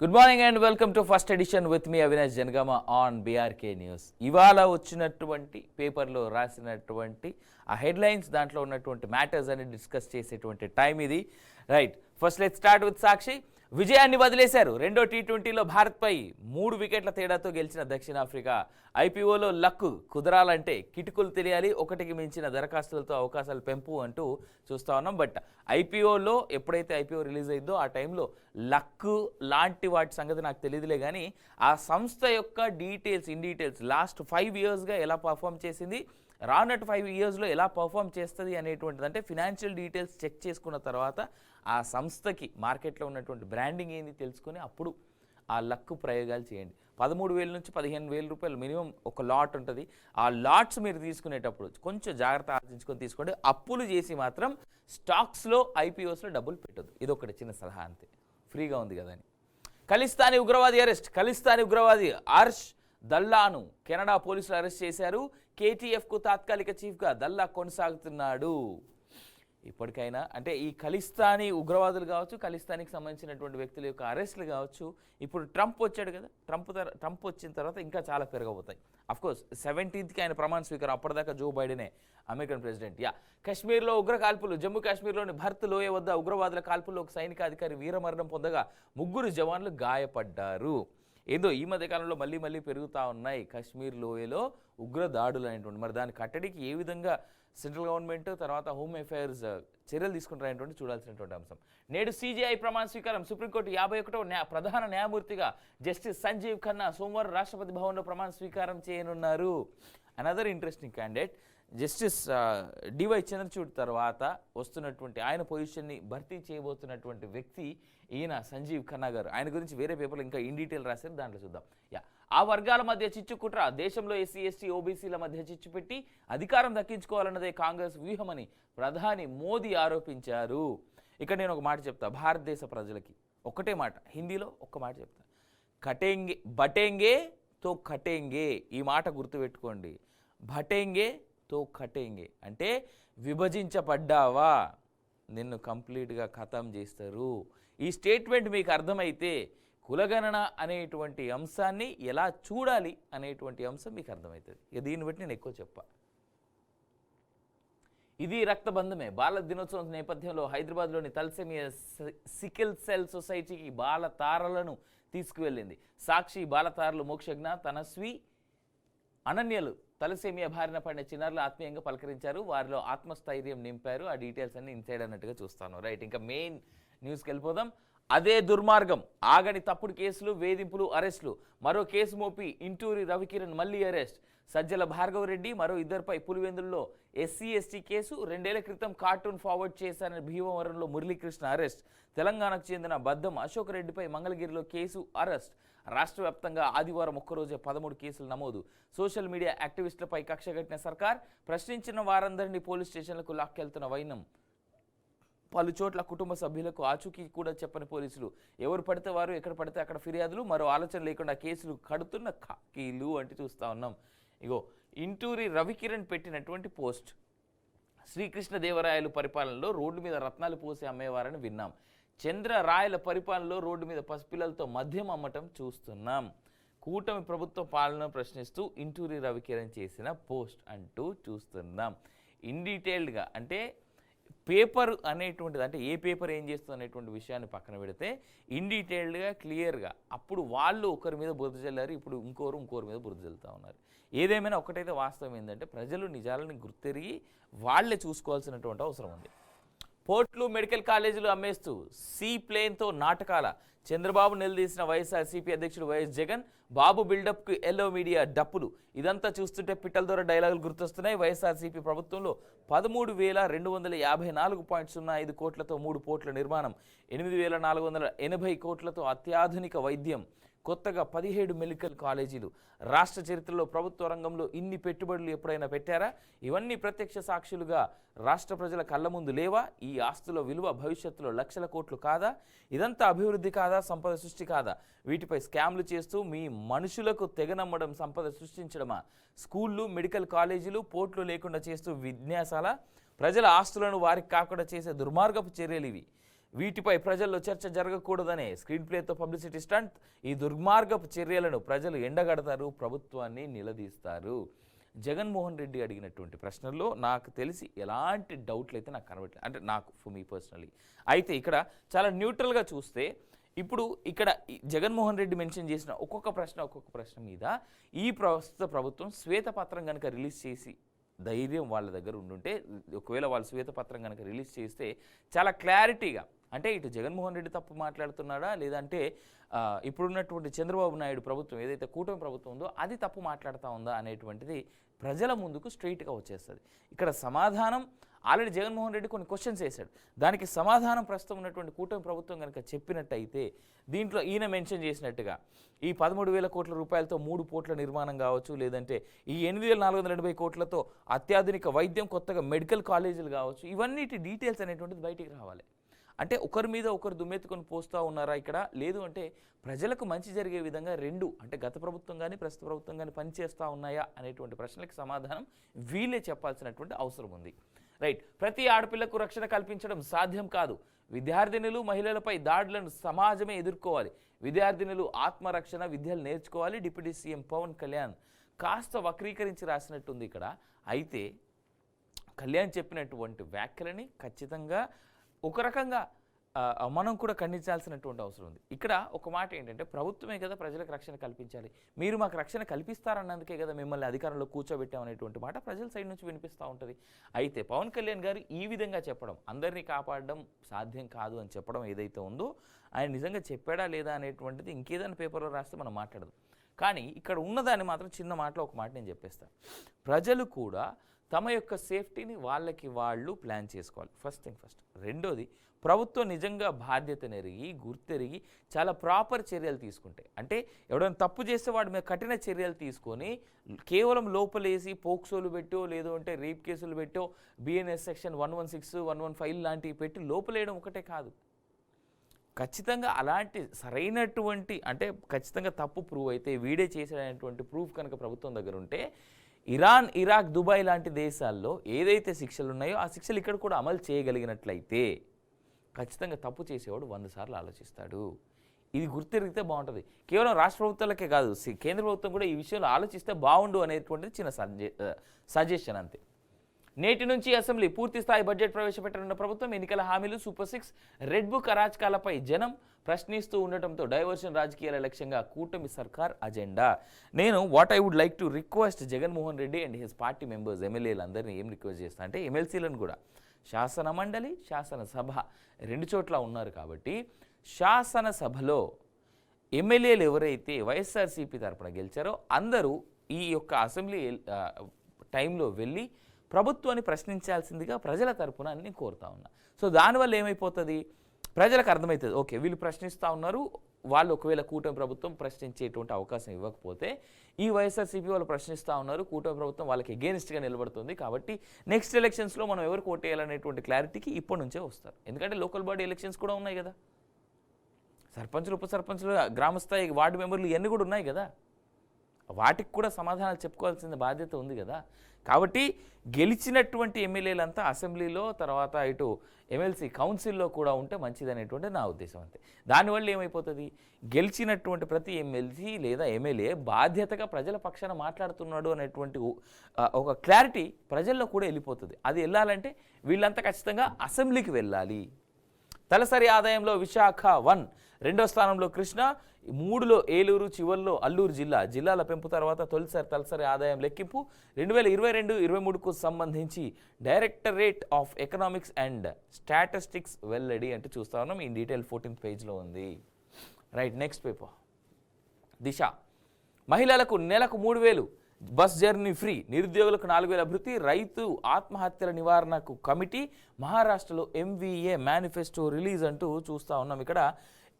Good morning and welcome to first edition with me Avinash Janagama on BRK news. ఇవాళ వచ్చినటువంటి పేపర్లో రాసినటువంటి ఆ హెడ్లైన్స్, దాంట్లో ఉన్నటువంటి మ్యాటర్స్ అని డిస్కస్ చేసేటువంటి టైం ఇది. Right, first let's start with Sakshi. విజయాన్ని వదిలేశారు. రెండో టీ20లో భారత్పై 3 వికెట్ల తేడాతో గెలిచిన దక్షిణాఫ్రికా. ఐపీఓలో లక్కు కుదరాలంటే కిటుకులు తెలియాలి, ఒకటికి మించిన దరఖాస్తులతో అవకాశాలు పెంపు అంటూ చూస్తూ ఉన్నాం. బట్ ఐపీఓలో ఎప్పుడైతే ఐపీఓ రిలీజ్ అయిందో ఆ టైంలో లక్కు లాంటి వాటి సంగతి నాకు తెలియదులే, కానీ ఆ సంస్థ యొక్క ఇన్ డీటెయిల్స్ లాస్ట్ 5 ఇయర్స్గా ఎలా పర్ఫామ్ చేసింది, రానట్టు 5 ఇయర్స్లో ఎలా పర్ఫామ్ చేస్తుంది అనేటువంటిది, అంటే ఫినాన్షియల్ డీటెయిల్స్ చెక్ చేసుకున్న తర్వాత ఆ సంస్థకి మార్కెట్లో ఉన్నటువంటి బ్రాండింగ్ ఏంది తెలుసుకొని అప్పుడు ఆ లక్కు ప్రయోగాలు చేయండి. 13,000 నుంచి 15,000 రూపాయలు మినిమం ఒక లాట్ ఉంటుంది. ఆ లాట్స్ మీరు తీసుకునేటప్పుడు కొంచెం జాగ్రత్త ఆలోచించుకొని తీసుకోండి. అప్పులు చేసి మాత్రం స్టాక్స్లో ఐపీఓస్లో డబ్బులు పెట్టొద్దు. ఇదొకటి చిన్న సలహా, అంతే. ఫ్రీగా ఉంది కదా అని. ఖలిస్తానీ ఉగ్రవాది అరెస్ట్. ఖలిస్తానీ ఉగ్రవాది అర్ష్ దల్లాను కెనడా పోలీసులు అరెస్ట్ చేశారు. కేటీఎఫ్కు తాత్కాలిక చీఫ్గా దల్లా కొనసాగుతున్నాడు. ఇప్పటికైనా అంటే ఈ ఖలిస్తానీ ఉగ్రవాదులు కావచ్చు, ఖలిస్తానీకి సంబంధించినటువంటి వ్యక్తుల యొక్క అరెస్టులు కావచ్చు, ఇప్పుడు ట్రంప్ వచ్చాడు కదా, ట్రంప్ వచ్చిన తర్వాత ఇంకా చాలా పెరగబోతాయి. అఫ్కోర్స్ 17th ఆయన ప్రమాణ స్వీకారం, అప్పటిదాకా జో బైడెనే అమెరికన్ ప్రెసిడెంట్. కశ్మీర్లో ఉగ్ర కాల్పులు. జమ్మూ కాశ్మీర్లోని భర్త్ లోయ వద్ద ఉగ్రవాదుల కాల్పుల్లో ఒక సైనిక అధికారి వీరమరణం పొందగా 3 జవాన్లు గాయపడ్డారు. ఏదో ఈ మధ్య కాలంలో మళ్ళీ పెరుగుతూ ఉన్నాయి కశ్మీర్ లోయలో ఉగ్ర దాడులు అనేటువంటి. మరి దాని కట్టడికి ఏ విధంగా సెంట్రల్ గవర్నమెంట్ తర్వాత హోమ్ అఫైర్స్ చర్యలు తీసుకుంటారనేటువంటి చూడాల్సినటువంటి అంశం. నేడు సిజేఐ ప్రమాణ స్వీకారం. సుప్రీంకోర్టు 51వ ప్రధాన న్యాయమూర్తిగా జస్టిస్ సంజీవ్ ఖన్నా సోమవారం రాష్ట్రపతి భవన్లో ప్రమాణ స్వీకారం చేయనున్నారు. Another interesting candidate justice D Y Chandrachud తర్వాత వస్తున్నటువంటి ఆయన పొజిషన్ని భర్తీ చేయబోతున్నటువంటి వ్యక్తి ఈయన సంజీవ్ ఖన్నా గారు. ఆయన గురించి వేరే పేపర్లు ఇంకా ఇన్ డీటెయిల్ రాశారు, దాంట్లో చూద్దాం. ఆ వర్గాల మధ్య చిచ్చు కుట్ర. దేశంలో ఎస్సీ ఎస్టీ ఓబీసీల మధ్య చిచ్చు పెట్టి అధికారం దక్కించుకోవాలన్నదే కాంగ్రెస్ వ్యూహమని ప్రధాని మోదీ ఆరోపించారు. ఇక్కడ నేను ఒక మాట చెప్తా భారతదేశ ప్రజలకి, ఒకటే మాట, హిందీలో ఒక్క మాట చెప్తా. కటేంగే బటేంగే తో కటేంగే. ఈ మాట గుర్తుపెట్టుకోండి. భటేంగే తో కటేంగే అంటే విభజించబడ్డావా నిన్ను కంప్లీట్గా ఖతం చేస్తారు. ఈ స్టేట్మెంట్ మీకు అర్థమైతే కులగణన అనేటువంటి అంశాన్ని ఎలా చూడాలి అనేటువంటి అంశం మీకు అర్థమవుతుంది. దీన్ని బట్టి నేను ఎక్కువ చెప్పా. ఇది రక్తబంధమే. బాల దినోత్సవం నేపథ్యంలో హైదరాబాద్లోని తలసేమియా సికిల్ సెల్ సొసైటీకి బాల తారలను తీసుకువెళ్ళింది. సాక్షి బాలతారలు మోక్షజ్ఞ, తనస్వి, అనన్యలు తలసేమియా బారిన పడిన చిన్నారులు ఆత్మీయంగా పలకరించారు. వారిలో ఆత్మస్థైర్యం నింపారు. ఆ డీటెయిల్స్ అన్ని ఇన్సైడ్ అన్నట్టుగా చూస్తాను. రైట్, ఇంకా మెయిన్ న్యూస్కి వెళ్ళిపోదాం. అదే దుర్మార్గం, ఆగని తప్పుడు కేసులు, వేధింపులు, అరెస్టులు. మరో కేసు మోపి ఇంటూరి రవికిరణ్ మళ్లీ అరెస్ట్. సజ్జల భార్గవరెడ్డి మరో 2 పులివెందుల్లో ఎస్సీ ఎస్టీ కేసు. 2 ఏళ్ల క్రితం కార్టూన్ ఫార్వర్డ్ చేశారని భీమవరంలో మురళీకృష్ణ అరెస్ట్. తెలంగాణకు చెందిన బద్దం అశోక్ రెడ్డిపై మంగళగిరిలో కేసు, అరెస్ట్. రాష్ట్ర వ్యాప్తంగా ఆదివారం ఒక్కరోజే 13 కేసులు నమోదు. సోషల్ మీడియా యాక్టివిస్టులపై కక్షగట్టిన సర్కార్. ప్రశ్నించిన వారందరినీ పోలీస్ స్టేషన్లకు లాక్కెళ్తున్న వైనం. పలు చోట్ల కుటుంబ సభ్యులకు ఆచూకీ కూడా చెప్పని పోలీసులు. ఎవరు పడితే వారు, ఎక్కడ పడితే అక్కడ ఫిర్యాదులు. మరో ఆలోచన లేకుండా కేసులు కడుతున్న కాకీలు అంటే చూస్తూ ఉన్నాం. ఇగో ఇంటూరి రవికిరణ్ పెట్టినటువంటి పోస్ట్. శ్రీకృష్ణదేవరాయలు పరిపాలనలో రోడ్డు మీద రత్నాలు పోసి అమ్మేవారని విన్నాం. చంద్రరాయల పరిపాలనలో రోడ్డు మీద పసిపిల్లలతో మద్యం అమ్మటం చూస్తున్నాం. కూటమి ప్రభుత్వ పాలన ప్రశ్నిస్తూ ఇంటూరి రవికిరణ్ చేసిన పోస్ట్ అంటూ చూస్తున్నాం. ఇన్ డీటెయిల్డ్గా అంటే పేపర్ అనేటువంటిది, అంటే ఏ పేపర్ ఏం చేస్తుంది అనేటువంటి విషయాన్ని పక్కన పెడితే ఇన్ డీటెయిల్డ్గా క్లియర్గా అప్పుడు వాళ్ళు ఒకరి మీద బురద చల్లారు, ఇప్పుడు ఇంకోరి మీద బురద చల్లుతూ ఉన్నారు. ఏదేమైనా ఒకటైతే వాస్తవం ఏంటంటే ప్రజలు నిజాలని గుర్తెరిగి వాళ్లే చూసుకోవాల్సినటువంటి అవసరం ఉంది. పోర్ట్లు, మెడికల్ కాలేజీలు అమ్మేస్తూ సీ ప్లేన్తో నాటకాల. చంద్రబాబు నిలదీసిన వైఎస్ఆర్సీపీ అధ్యక్షుడు వైఎస్ జగన్. బాబు బిల్డప్కు ఎల్లో మీడియా డప్పులు. ఇదంతా చూస్తుంటే పిట్టల ద్వారా డైలాగులు గుర్తొస్తున్నాయి. వైఎస్ఆర్సీపీ ప్రభుత్వంలో 13,254.05 కోట్లతో 3 పోర్ట్ల నిర్మాణం, 8,480 కోట్లతో అత్యాధునిక వైద్యం, కొత్తగా 17 మెడికల్ కాలేజీలు. రాష్ట్ర చరిత్రలో ప్రభుత్వ రంగంలో ఇన్ని పెట్టుబడులు ఎప్పుడైనా పెట్టారా? ఇవన్నీ ప్రత్యక్ష సాక్షులుగా రాష్ట్ర ప్రజల కళ్ళ ముందు లేవా? ఈ ఆస్తుల విలువ భవిష్యత్తులో లక్షల కోట్లు కాదా? ఇదంతా అభివృద్ధి కాదా? సంపద సృష్టి కాదా? వీటిపై స్కామ్లు చేస్తూ మీ మనుషులకు తెగనమ్మడం సంపద సృష్టించడమా? స్కూళ్ళు, మెడికల్ కాలేజీలు, పోర్ట్లు లేకుండా చేస్తూ విన్యాసాల. ప్రజల ఆస్తులను వారికి కాకుండా చేసే దుర్మార్గపు చర్యలు ఇవి. వీటిపై ప్రజల్లో చర్చ జరగకూడదనే స్క్రీన్ ప్లేతో పబ్లిసిటీ స్టంట్. ఈ దుర్మార్గపు చర్యలను ప్రజలు ఎండగడతారు, ప్రభుత్వాన్ని నిలదీస్తారు. జగన్మోహన్ రెడ్డి అడిగినటువంటి ప్రశ్నల్లో నాకు తెలిసి ఎలాంటి డౌట్లు అయితే నాకు కనబడలేదు, అంటే నాకు ఫర్ మీ పర్సనలీ. అయితే ఇక్కడ చాలా న్యూట్రల్గా చూస్తే ఇప్పుడు ఇక్కడ జగన్మోహన్ రెడ్డి మెన్షన్ చేసిన ఒక్కొక్క ప్రశ్న మీద ఈ ప్రస్తుత ప్రభుత్వం శ్వేతపత్రం కనుక రిలీజ్ చేసి ధైర్యం వాళ్ళ దగ్గర ఉండుంటే, ఒకవేళ వాళ్ళు శ్వేతపత్రం కనుక రిలీజ్ చేస్తే చాలా క్లారిటీగా, అంటే ఇటు జగన్మోహన్ రెడ్డి తప్పు మాట్లాడుతున్నాడా లేదంటే ఇప్పుడున్నటువంటి చంద్రబాబు నాయుడు ప్రభుత్వం ఏదైతే కూటమి ప్రభుత్వం ఉందో అది తప్పు మాట్లాడుతూ ఉందా అనేటువంటిది ప్రజల ముందుకు స్ట్రైట్గా వచ్చేస్తుంది. ఇక్కడ సమాధానం ఆల్రెడీ జగన్మోహన్ రెడ్డి కొన్ని క్వశ్చన్స్ వేశాడు, దానికి సమాధానం ప్రస్తుతం ఉన్నటువంటి కూటమి ప్రభుత్వం కనుక చెప్పినట్టయితే, దీంట్లో ఈయన మెన్షన్ చేసినట్టుగా ఈ 13,000 కోట్ల రూపాయలతో 3 పోర్ట్ల నిర్మాణం కావచ్చు, లేదంటే ఈ 8,480 కోట్లతో అత్యాధునిక వైద్యం, కొత్తగా మెడికల్ కాలేజీలు కావచ్చు, ఇవన్నిటి డీటెయిల్స్ అనేటువంటిది బయటికి రావాలి. అంటే ఒకరి మీద ఒకరు దుమ్మెత్తుకొని పోస్తూ ఉన్నారా ఇక్కడ, లేదు అంటే ప్రజలకు మంచి జరిగే విధంగా రెండు, అంటే గత ప్రభుత్వం కానీ ప్రస్తుత ప్రభుత్వం కానీ పనిచేస్తూ ఉన్నాయా అనేటువంటి ప్రశ్నలకు సమాధానం వీళ్ళే చెప్పాల్సినటువంటి అవసరం ఉంది. రైట్. ప్రతి ఆడపిల్లకు రక్షణ కల్పించడం సాధ్యం కాదు. విద్యార్థినులు, మహిళలపై దాడులను సమాజమే ఎదుర్కోవాలి. విద్యార్థినులు ఆత్మరక్షణ విద్యలు నేర్చుకోవాలి. డిప్యూటీ సీఎం పవన్ కళ్యాణ్ కాస్త వక్రీకరించి రాసినట్టుంది ఇక్కడ. అయితే కళ్యాణ్ చెప్పినటువంటి వ్యాఖ్యలని ఖచ్చితంగా ఒక రకంగా మనం కూడా ఖండించాల్సినటువంటి అవసరం ఉంది. ఇక్కడ ఒక మాట ఏంటంటే, ప్రభుత్వమే కదా ప్రజలకు రక్షణ కల్పించాలి, మీరు మాకు రక్షణ కల్పిస్తారన్నందుకే కదా మిమ్మల్ని అధికారంలో కూర్చోబెట్టామనేటువంటి మాట ప్రజల సైడ్ నుంచి వినిపిస్తూ ఉంటుంది. అయితే పవన్ కళ్యాణ్ గారు ఈ విధంగా చెప్పడం, అందరినీ కాపాడడం సాధ్యం కాదు అని చెప్పడం ఏదైతే ఉందో, ఆయన నిజంగా చెప్పాడా లేదా అనేటువంటిది ఇంకేదైనా పేపర్లో రాస్తే మనం మాట్లాడదు. కానీ ఇక్కడ ఉన్నదాన్ని మాత్రం చిన్న మాటలో ఒక మాట నేను చెప్పేస్తాను. ప్రజలు కూడా తమ యొక్క సేఫ్టీని వాళ్ళకి వాళ్ళు ప్లాన్ చేసుకోవాలి, ఫస్ట్ థింగ్ ఫస్ట్. రెండోది, ప్రభుత్వం నిజంగా బాధ్యతనెరిగి గుర్తెరిగి చాలా ప్రాపర్ చర్యలు తీసుకుంటే, అంటే ఎవడైనా తప్పు చేస్తే వాడి మీద కఠిన చర్యలు తీసుకొని కేవలం లోపలేసి పోక్సోలు పెట్టో, లేదు అంటే రేప్ కేసులు పెట్టో, బిఎన్ఎస్ సెక్షన్ 116, 115 లాంటివి పెట్టి లోపలేయడం ఒకటే కాదు. ఖచ్చితంగా అలాంటి సరైనటువంటి, అంటే ఖచ్చితంగా తప్పు ప్రూవ్ అయితే వీడే చేసేటటువంటి ప్రూఫ్ కనుక ప్రభుత్వం దగ్గర ఉంటే, ఇరాన్, ఇరాక్, దుబాయ్ లాంటి దేశాల్లో ఏదైతే శిక్షలు ఉన్నాయో ఆ శిక్షలు ఇక్కడ కూడా అమలు చేయగలిగినట్లయితే ఖచ్చితంగా తప్పు చేసేవాడు 100 సార్లు ఆలోచిస్తాడు. ఇది గుర్తెరిగితే బాగుంటుంది. కేవలం రాష్ట్ర ప్రభుత్వాలకే కాదు, కేంద్ర ప్రభుత్వం కూడా ఈ విషయంలో ఆలోచిస్తే బాగుండు అనేటువంటిది చిన్న సజెషన్ అంతే. నేటి నుంచి అసెంబ్లీ పూర్తి స్థాయి బడ్జెట్ ప్రవేశపెట్టనున్న ప్రభుత్వం. ఎన్నికల హామీలు, సూపర్ 6, రెడ్ బుక్ అరాచకాలపై జనం ప్రశ్నిస్తూ ఉండటంతో డైవర్షన్ రాజకీయాల లక్ష్యంగా కూటమి సర్కార్ అజెండా. నేను what I would like to request Jaganmohan Reddy and his party members, ఎమ్మెల్యేలందరినీ ఏం రిక్వెస్ట్ చేస్తా అంటే, ఎమ్మెల్సీలను కూడా శాసన మండలి, శాసనసభ 2 చోట్ల ఉన్నారు కాబట్టి, శాసనసభలో ఎమ్మెల్యేలు ఎవరైతే వైఎస్ఆర్సీపీ తరపున గెలిచారో అందరూ ఈ యొక్క అసెంబ్లీ టైంలో వెళ్ళి ప్రభుత్వాన్ని ప్రశ్నించాల్సిందిగా ప్రజల తరపున నేను కోరుతా ఉన్నా. సో దానివల్ల ఏమైపోతుంది, ప్రజలకు అర్థమవుతుంది, ఓకే వీళ్ళు ప్రశ్నిస్తూ ఉన్నారు, వాళ్ళు ఒకవేళ కూటమి ప్రభుత్వం ప్రశ్నించేటువంటి అవకాశం ఇవ్వకపోతే, ఈ వైఎస్ఆర్సీపీ వాళ్ళు ప్రశ్నిస్తూ ఉన్నారు, కూటమి ప్రభుత్వం వాళ్ళకి ఎగెయిన్స్ట్గా నిలబడుతుంది, కాబట్టి నెక్స్ట్ ఎలక్షన్స్లో మనం ఎవరు కోటేయాలనేటువంటి క్లారిటీకి ఇప్పటి నుంచే వస్తారు. ఎందుకంటే లోకల్ బాడీ ఎలక్షన్స్ కూడా ఉన్నాయి కదా, సర్పంచులు, ఉప సర్పంచులు, గ్రామస్థాయి వార్డు మెంబర్లు ఇవన్నీ కూడా ఉన్నాయి కదా, వాటికి కూడా సమాధానాలు చెప్పుకోవాల్సిన బాధ్యత ఉంది కదా. కాబట్టి గెలిచినటువంటి ఎమ్మెల్యేలంతా అసెంబ్లీలో, తర్వాత ఇటు ఎమ్మెల్సీ కౌన్సిల్లో కూడా ఉంటే మంచిదనేటువంటి నా ఉద్దేశం అంతే. దానివల్ల ఏమైపోతుంది, గెలిచినటువంటి ప్రతి ఎమ్మెల్సీ లేదా ఎమ్మెల్యే బాధ్యతగా ప్రజల పక్షాన మాట్లాడుతున్నాడు అనేటువంటి ఒక క్లారిటీ ప్రజల్లో కూడా వెళ్ళిపోతుంది. అది వెళ్ళాలంటే వీళ్ళంతా ఖచ్చితంగా అసెంబ్లీకి వెళ్ళాలి. తలసరి ఆదాయంలో విశాఖ 1, 2వ స్థానంలో కృష్ణా, 3లో ఏలూరు, చివర్లో అల్లూరు జిల్లాల పెంపు తర్వాత తొలిసారి తలసరి ఆదాయం లెక్కింపు 2022-23కు సంబంధించి directorate of economics and statistics వెల్లడి అంటే చూస్తా ఉన్నాం. ఈ డీటెయిల్ 14th పేజ్లో ఉంది. రైట్. నెక్స్ట్ పేపర్, దిశ. మహిళలకు నెలకు 3,000 బస్ జర్నీ ఫ్రీ, నిరుద్యోగులకు 4,000 అభివృద్ధి, రైతు ఆత్మహత్యల నివారణకు కమిటీ, మహారాష్ట్రలో MVA మేనిఫెస్టో రిలీజ్ అంటూ చూస్తూ ఉన్నాం. ఇక్కడ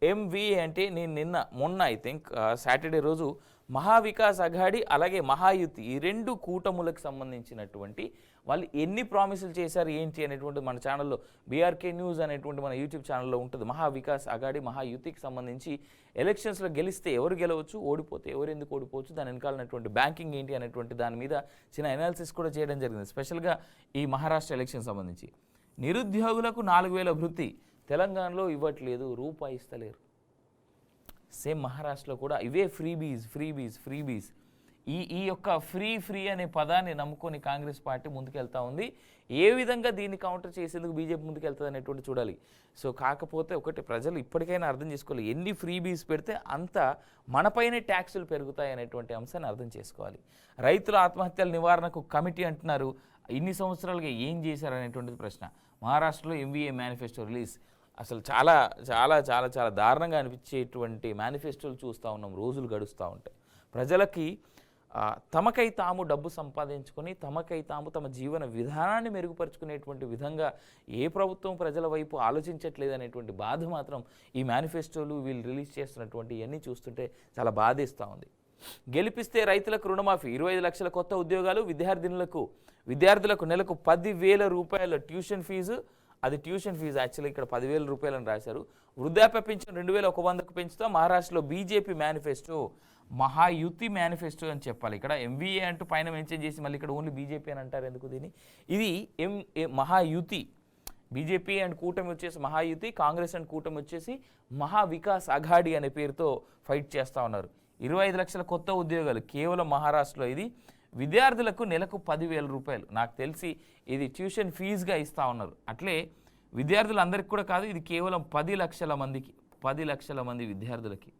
MVA అంటే నేను మొన్న ఐ థింక్ సాటర్డే రోజు మహావికాస్ అఘాడి అలాగే మహాయుతి ఈ 2 కూటములకు సంబంధించినటువంటి వాళ్ళు ఎన్ని ప్రామిసులు చేశారు ఏంటి అనేటువంటి మన ఛానల్లో బీఆర్కే న్యూస్ అనేటువంటి మన యూట్యూబ్ ఛానల్లో ఉంటుంది. మహావికాస్ అఘాడి మహాయుతికి సంబంధించి ఎలక్షన్స్లో గెలిస్తే ఎవరు గెలవచ్చు, ఓడిపోతే ఎవరు ఎందుకు ఓడిపోవచ్చు, దాని వెనకాలన్నటువంటి బ్యాంకింగ్ ఏంటి అనేటువంటి దాని మీద చిన్న అనాలిసిస్ కూడా చేయడం జరిగింది. స్పెషల్గా ఈ మహారాష్ట్ర ఎలక్షన్ సంబంధించి నిరుద్యోగులకు 4,000 వృత్తి, తెలంగాణలో ఇవ్వట్లేదు, రూపాయి ఇస్తలేరు. సేమ్ మహారాష్ట్రలో కూడా ఇవే ఫ్రీబీస్. ఈ యొక్క ఫ్రీ అనే పదాన్ని నమ్ముకొని కాంగ్రెస్ పార్టీ ముందుకెళ్తా ఉంది. ఏ విధంగా దీన్ని కౌంటర్ చేసేందుకు బీజేపీ ముందుకెళ్తుంది అనేటువంటి చూడాలి. సో కాకపోతే ఒకటి, ప్రజలు ఇప్పటికైనా అర్థం చేసుకోవాలి, ఎన్ని ఫ్రీబీస్ పెడితే అంత మనపైనే ట్యాక్సులు పెరుగుతాయి అనేటువంటి అంశాన్ని అర్థం చేసుకోవాలి. రైతుల ఆత్మహత్యల నివారణకు కమిటీ అంటున్నారు. ఇన్ని సంవత్సరాలుగా ఏం చేశారు అనేటువంటిది ప్రశ్న. మహారాష్ట్రలో ఎంవీఏ మేనిఫెస్టో రిలీజ్. అసలు చాలా చాలా చాలా చాలా దారుణంగా అనిపించేటువంటి మేనిఫెస్టోలు చూస్తూ ఉన్నాం. రోజులు గడుస్తూ ఉంటాయి. ప్రజలకి తమకై తాము డబ్బు సంపాదించుకొని తమకై తాము తమ జీవన విధానాన్ని మెరుగుపరుచుకునేటువంటి విధంగా ఏ ప్రభుత్వం ప్రజల వైపు ఆలోచించట్లేదు అనేటువంటి బాధ మాత్రం ఈ మేనిఫెస్టోలు వీళ్ళు రిలీజ్ చేస్తున్నటువంటి ఇవన్నీ చూస్తుంటే చాలా బాధేస్తూ ఉంది. గెలిపిస్తే రైతులకు రుణమాఫీ, 25 లక్షల కొత్త ఉద్యోగాలు, విద్యార్థులకు నెలకు 10,000 రూపాయల ట్యూషన్ ఫీజు. అది ట్యూషన్ ఫీజు యాక్చువల్లీ ఇక్కడ 10,000 రూపాయలని రాశారు. వృద్ధాప్య పెన్షన్ 2,100కు పెంచుతాం. మహారాష్ట్రలో బీజేపీ మేనిఫెస్టో, మహాయుతి మేనిఫెస్టో అని చెప్పాలి. ఇక్కడ ఎంవీఏ అంటూ పైన మెన్షన్ చేసి మళ్ళీ ఇక్కడ ఓన్లీ బీజేపీ అని అంటారు ఎందుకు? దీన్ని ఇది మహాయుతి. బీజేపీ అండ్ కూటమి వచ్చేసి మహాయుతి, కాంగ్రెస్ అండ్ కూటమి వచ్చేసి మహావికాస్ అఘాడి అనే పేరుతో ఫైట్ చేస్తూ ఉన్నారు. 25 లక్షల కొత్త ఉద్యోగాలు కేవలం మహారాష్ట్రలో. ఇది విద్యార్థులకు నెలకు 10,000 రూపాయలు. నాకు తెలిసి ఇది ట్యూషన్ ఫీజుగా ఇస్తూ ఉన్నారు. అట్లే విద్యార్థులందరికీ కూడా కాదు, ఇది కేవలం 10 లక్షల మంది విద్యార్థులకి.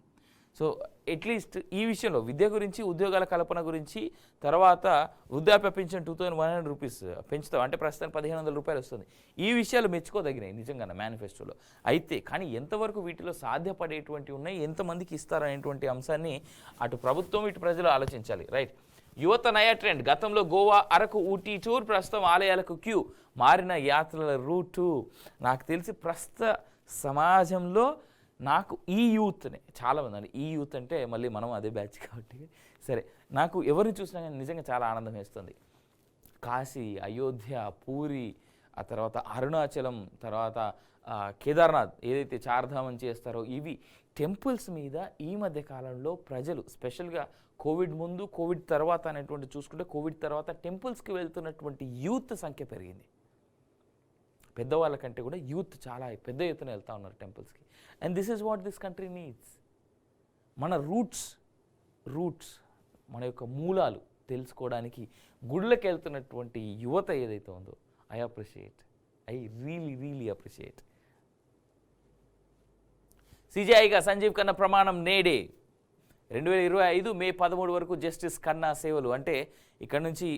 సో అట్లీస్ట్ ఈ విషయంలో విద్య గురించి, ఉద్యోగాల కల్పన గురించి, తర్వాత వృద్ధాప్య పెన్షన్ 2,100 రూపీస్ పెంచుతాం అంటే ప్రస్తుతానికి 1,500 రూపాయలు వస్తుంది. ఈ విషయాలు మెచ్చుకోదగినాయి నిజంగా మేనిఫెస్టోలో. అయితే కానీ ఎంతవరకు వీటిలో సాధ్యపడేటువంటివి ఉన్నాయి, ఎంతమందికి ఇస్తారనేటువంటి అంశాన్ని అటు ప్రభుత్వం ఇటు ప్రజలు ఆలోచించాలి. రైట్. యువత నయా ట్రెండ్. గతంలో గోవా, అరకు, ఊటీ టూర్, ప్రస్తుతం ఆలయాలకు క్యూ. మారిన యాత్రల రూటు. నాకు తెలిసి ప్రస్తుత సమాజంలో నాకు ఈ యూత్ని చాలామంది అండి, ఈ యూత్ అంటే మళ్ళీ మనం అదే బ్యాచ్ కాబట్టి సరే, నాకు ఎవరిని చూసినా కానీ నిజంగా చాలా ఆనందం వేస్తుంది. కాశీ, అయోధ్య, పూరి, ఆ తర్వాత అరుణాచలం, తర్వాత కేదార్నాథ్ ఏదైతే చార్ధామం చేస్తారో ఇవి టెంపుల్స్ మీద ఈ మధ్య కాలంలో ప్రజలు స్పెషల్గా కోవిడ్ ముందు కోవిడ్ తర్వాత అనేటువంటి చూసుకుంటే, కోవిడ్ తర్వాత టెంపుల్స్కి వెళ్తున్నటువంటి యూత్ సంఖ్య పెరిగింది. పెద్దవాళ్ళ కంటే కూడా యూత్ చాలా పెద్ద ఎత్తున వెళ్తూ ఉన్నారు టెంపుల్స్కి. And this is what this country needs. మన రూట్స్ మన యొక్క మూలాలు తెలుసుకోవడానికి గుళ్ళకి వెళ్తున్నటువంటి యువత ఏదైతే ఉందో ఐ రియలీ అప్రిషియేట్. సిజేఐగా సంజీవ్ ఖన్నా ప్రమాణం నేడే. 2025 మే 13 వరకు జస్టిస్ ఖన్నా సేవలు. అంటే ఇక్కడ నుంచి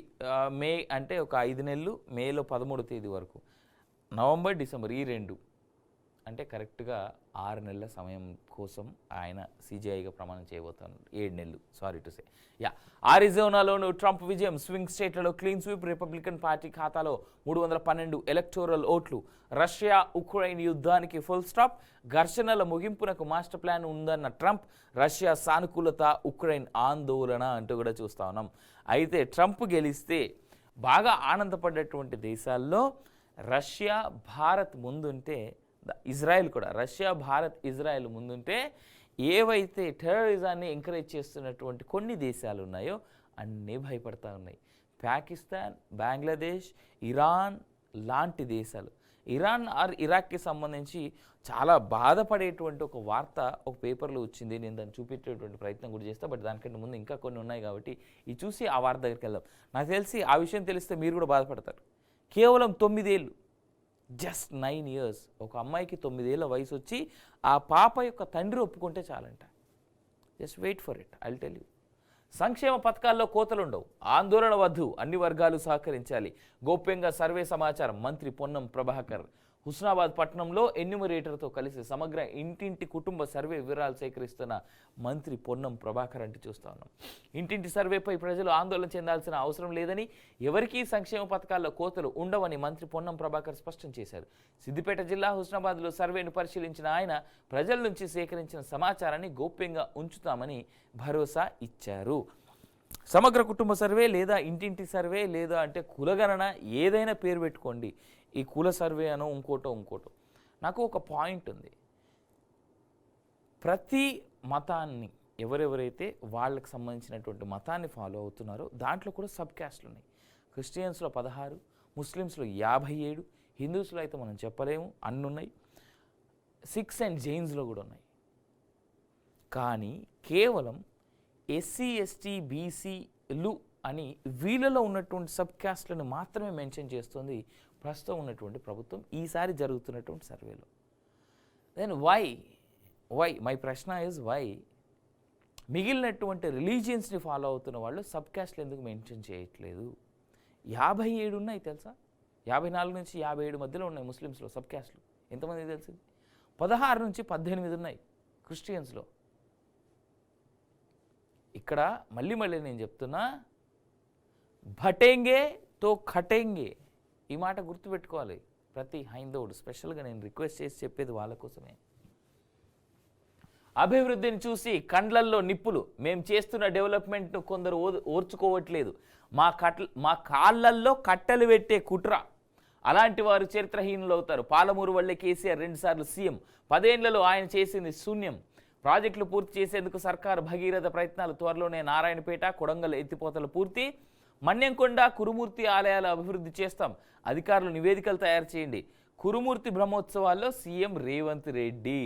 మే అంటే ఒక 5 నెలలు, మేలో 13వ తేదీ వరకు, నవంబర్, డిసెంబర్ ఈ 2 అంటే కరెక్ట్గా 6 నెలల సమయం కోసం ఆయన సిజేఐగా ప్రమాణం చేయబోతున్నారు. 7 నెలలు సారీ టు సే. ఆరిజోనాలోను ట్రంప్ విజయం. స్వింగ్ స్టేట్లలో క్లీన్ స్వీప్. రిపబ్లికన్ పార్టీ ఖాతాలో 312 ఎలక్టోరల్ ఓట్లు. రష్యా ఉక్రెయిన్ యుద్ధానికి ఫుల్ స్టాప్. ఘర్షణల ముగింపునకు మాస్టర్ ప్లాన్ ఉందన్న ట్రంప్. రష్యా సానుకూలత, ఉక్రెయిన్ ఆందోళన అంటూ కూడా చూస్తూ ఉన్నాం. అయితే ట్రంప్ గెలిస్తే బాగా ఆనందపడ్డటువంటి దేశాల్లో రష్యా, భారత్ ముందుంటే, ఇజ్రాయెల్ కూడా, రష్యా, భారత్, ఇజ్రాయెల్ ముందుంటే, ఏవైతే టెర్రరిజాన్ని ఎంకరేజ్ చేస్తున్నటువంటి కొన్ని దేశాలు ఉన్నాయో అన్నీ భయపడతా ఉన్నాయి. పాకిస్తాన్, బంగ్లాదేశ్, ఇరాన్ లాంటి దేశాలు. ఇరాన్ ఆర్ ఇరాక్కి సంబంధించి చాలా బాధపడేటువంటి ఒక వార్త ఒక పేపర్లో వచ్చింది. నేను దాన్ని చూపించేటువంటి ప్రయత్నం కూడా చేస్తా, బట్ దానికంటే ముందు ఇంకా కొన్ని ఉన్నాయి కాబట్టి ఇది చూసి ఆ వార్త దగ్గరికి వెళ్దాం. నాకు తెలిసి ఆ విషయం తెలిస్తే మీరు కూడా బాధపడతారు. కేవలం 9 ఏళ్ళు, జస్ట్ 9 years. ఒక అమ్మాయికి 9 ఏళ్ళ వయసు వచ్చి ఆ పాప యొక్క తండ్రి ఒప్పుకుంటే చాలంట. Just wait for it, I will tell you. సంక్షేమ పథకాల్లో కోతలుండవు, ఆందోళన వద్దు, అన్ని వర్గాలు సహకరించాలి. గోప్యంగా సర్వే సమాచారం. మంత్రి పొన్నం ప్రభాకర్. హుస్నాబాద్ పట్టణంలో ఎన్యూమరేటర్తో కలిసి సమగ్ర ఇంటింటి కుటుంబ సర్వే వివరాలు సేకరిస్తున్న మంత్రి పొన్నం ప్రభాకర్ అంటే చూస్తూ ఉన్నాం. ఇంటింటి సర్వేపై ప్రజలు ఆందోళన చెందాల్సిన అవసరం లేదని, ఎవరికీ సంక్షేమ పథకాల్లో కోతలు ఉండవని మంత్రి పొన్నం ప్రభాకర్ స్పష్టం చేశారు. సిద్దిపేట జిల్లా హుస్నాబాద్లో సర్వేను పరిశీలించిన ఆయన ప్రజల నుంచి సేకరించిన సమాచారాన్ని గోప్యంగా ఉంచుతామని భరోసా ఇచ్చారు. సమగ్ర కుటుంబ సర్వే లేదా ఇంటింటి సర్వే లేదా అంటే కులగణన, ఏదైనా పేరు పెట్టుకోండి, ఈ కుల సర్వే అనో ఇంకోటో. నాకు ఒక పాయింట్ ఉంది. ప్రతి మతాన్ని ఎవరెవరైతే వాళ్ళకి సంబంధించినటువంటి మతాన్ని ఫాలో అవుతున్నారో దాంట్లో కూడా సబ్ క్యాస్ట్లు ఉన్నాయి. క్రిస్టియన్స్లో 16, ముస్లిమ్స్లో 57, హిందూస్లో అయితే మనం చెప్పలేము అన్నున్నాయి. సిక్స్ అండ్ జైన్స్లో కూడా ఉన్నాయి. కానీ కేవలం ఎస్సీ ఎస్టీ బీసీలు అని వీళ్ళలో ఉన్నటువంటి సబ్ క్యాస్ట్లను మాత్రమే మెన్షన్ చేస్తుంది ప్రస్తుతం ఉన్నటువంటి ప్రభుత్వం ఈసారి జరుగుతున్నటువంటి సర్వేలో. దెన్ వై మై ప్రశ్న ఇస్ వై మిగిలినటువంటి రిలీజియన్స్ని ఫాలో అవుతున్న వాళ్ళు సబ్ క్యాస్ట్లు ఎందుకు మెన్షన్ చేయట్లేదు? 57 ఉన్నాయి తెలుసా? 54 నుంచి 57 మధ్యలో ఉన్నాయి ముస్లిమ్స్లో సబ్ క్యాస్ట్లు. ఎంతమంది తెలిసింది? 16 నుంచి 18 ఉన్నాయి క్రిస్టియన్స్లో. ఇక్కడ మళ్ళీ నేను చెప్తున్నా, భటేంగే తో ఖటేంగే, ఈ మాట గుర్తుపెట్టుకోవాలి ప్రతి హైందవుడు. స్పెషల్గా నేను రిక్వెస్ట్ చేసి చెప్పేది వాళ్ళ కోసమే. అభివృద్ధిని చూసి కండ్లల్లో నిప్పులు, మేము చేస్తున్న డెవలప్మెంట్ను కొందరు ఓర్చుకోవట్లేదు, మా కాళ్ళల్లో కట్టెలు పెట్టే కుట్ర, అలాంటి వారు చరిత్రహీనులు అవుతారు. పాలమూరు వల్లే కేసీఆర్ 2 సార్లు సీఎం, 10 ఏళ్లలో ఆయన చేసింది శూన్యం. ప్రాజెక్టులు పూర్తి చేసేందుకు సర్కారు భగీరథ ప్రయత్నాలు, త్వరలోనే నారాయణపేట కొడంగల్ ఎత్తిపోతలు పూర్తి, మన్యంకొండ కురుమూర్తి ఆలయాల అభివృద్ధి చేస్తాం, అధికారులు నివేదికలు తయారు చేయండి. కురుమూర్తి బ్రహ్మోత్సవాల్లో సీఎం రేవంత్ రెడ్డి,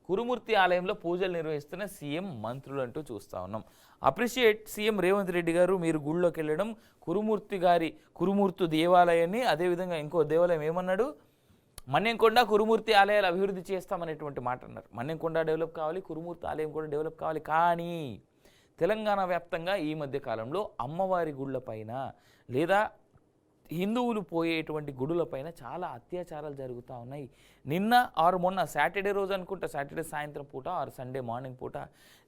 కురుమూర్తి ఆలయంలో పూజలు నిర్వహిస్తున్న సీఎం మంత్రులు అంటూ చూస్తూ ఉన్నాం. అప్రిషియేట్ సీఎం రేవంత్ రెడ్డి గారు, మీరు గుళ్ళోకి వెళ్ళడం, కురుమూర్తి దేవాలయాన్ని, అదేవిధంగా ఇంకో దేవాలయం ఏమన్నాడు, మన్యంకొండ కురుమూర్తి ఆలయాలు అభివృద్ధి చేస్తామనేటువంటి మాట అన్నారు. మన్యంకొండ డెవలప్ కావాలి, కురుమూర్తి ఆలయం కూడా డెవలప్ కావాలి. కానీ తెలంగాణ వ్యాప్తంగా ఈ మధ్య కాలంలో అమ్మవారి గుళ్ళపైన లేదా హిందువులు పోయేటువంటి గుడులపైన చాలా అత్యాచారాలు జరుగుతూ ఉన్నాయి. నిన్న ఆరు మొన్న సాటర్డే రోజు అనుకుంటా, సాటర్డే సాయంత్రం పూట ఆరు సండే మార్నింగ్ పూట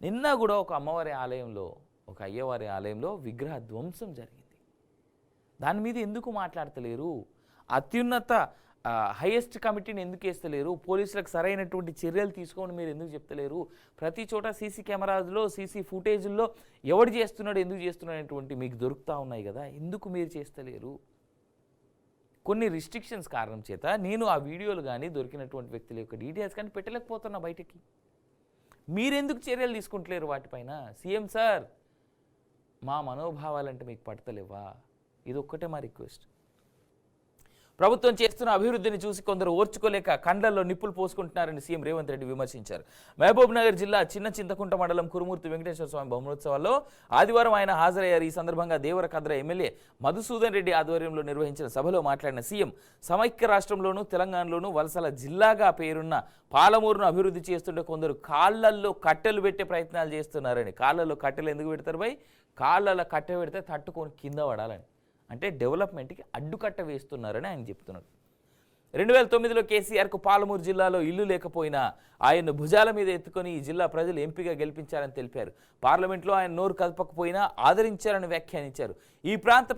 నిన్న కూడా ఒక అమ్మవారి ఆలయంలో, ఒక అయ్యవారి ఆలయంలో విగ్రహ ధ్వంసం జరిగింది. దాని మీద ఎందుకు మాట్లాడతలేరు? అత్యున్నత హైయెస్ట్ కమిటీని ఎందుకు వేస్తలేరు? పోలీసులకు సరైనటువంటి చర్యలు తీసుకోమని మీరు ఎందుకు చెప్తలేరు? ప్రతి చోట సీసీ కెమెరాస్లో, సీసీ ఫుటేజ్ల్లో ఎవడు చేస్తున్నాడు, ఎందుకు చేస్తున్నాడు అనేటువంటి మీకు దొరుకుతూ ఉన్నాయి కదా, ఎందుకు మీరు చేస్తలేరు? కొన్ని రిస్ట్రిక్షన్స్ కారణం చేత నేను ఆ వీడియోలు కానీ దొరికినటువంటి వ్యక్తుల యొక్క డీటెయిల్స్ కానీ పెట్టలేకపోతున్నా బయటకి. మీరెందుకు చర్యలు తీసుకుంటలేరు వాటిపైన? సీఎం సార్, మా మనోభావాలంటే మీకు పడతలేవా? ఇది ఒక్కటే మా రిక్వెస్ట్. ప్రభుత్వం చేస్తున్న అభివృద్ధిని చూసి కొందరు ఓర్చుకోలేక కండ్లల్లో నిప్పులు పోసుకుంటున్నారని సీఎం రేవంత్ రెడ్డి విమర్శించారు. మహబూబ్ నగర్ జిల్లా చిన్న చింతకుంట మండలం కురుమూర్తి వెంకటేశ్వర స్వామి బ్రహ్మోత్సవాల్లో ఆదివారం ఆయన హాజరయ్యారు. ఈ సందర్భంగా దేవరకద్ర ఎమ్మెల్యే మధుసూదన్ రెడ్డి ఆధ్వర్యంలో నిర్వహించిన సభలో మాట్లాడిన సీఎం, సమైక్య రాష్ట్రంలోనూ తెలంగాణలోనూ వలసల జిల్లాగా పేరున్న పాలమూరును అభివృద్ధి చేస్తుంటే కొందరు కాళ్ళల్లో కట్టెలు పెట్టే ప్రయత్నాలు చేస్తున్నారని. కాళ్ళల్లో కట్టెలు ఎందుకు పెడతారు భయ్? కాళ్ళల్లో కట్టె పెడితే తట్టుకొని కింద పడాలని, అంటే డెవలప్మెంట్కి అడ్డుకట్ట వేస్తున్నారని ఆయన చెప్తున్నారు. 2009లో కేసీఆర్కు పాలమూరు జిల్లాలో ఇల్లు లేకపోయినా ఆయన్ను భుజాల మీద ఎత్తుకొని ఈ జిల్లా ప్రజలు ఎంపీగా గెలిపించారని తెలిపారు. పార్లమెంట్లో ఆయన నోరు కదపకపోయినా ఆదరించారని వ్యాఖ్యానించారు. ఈ ప్రాంత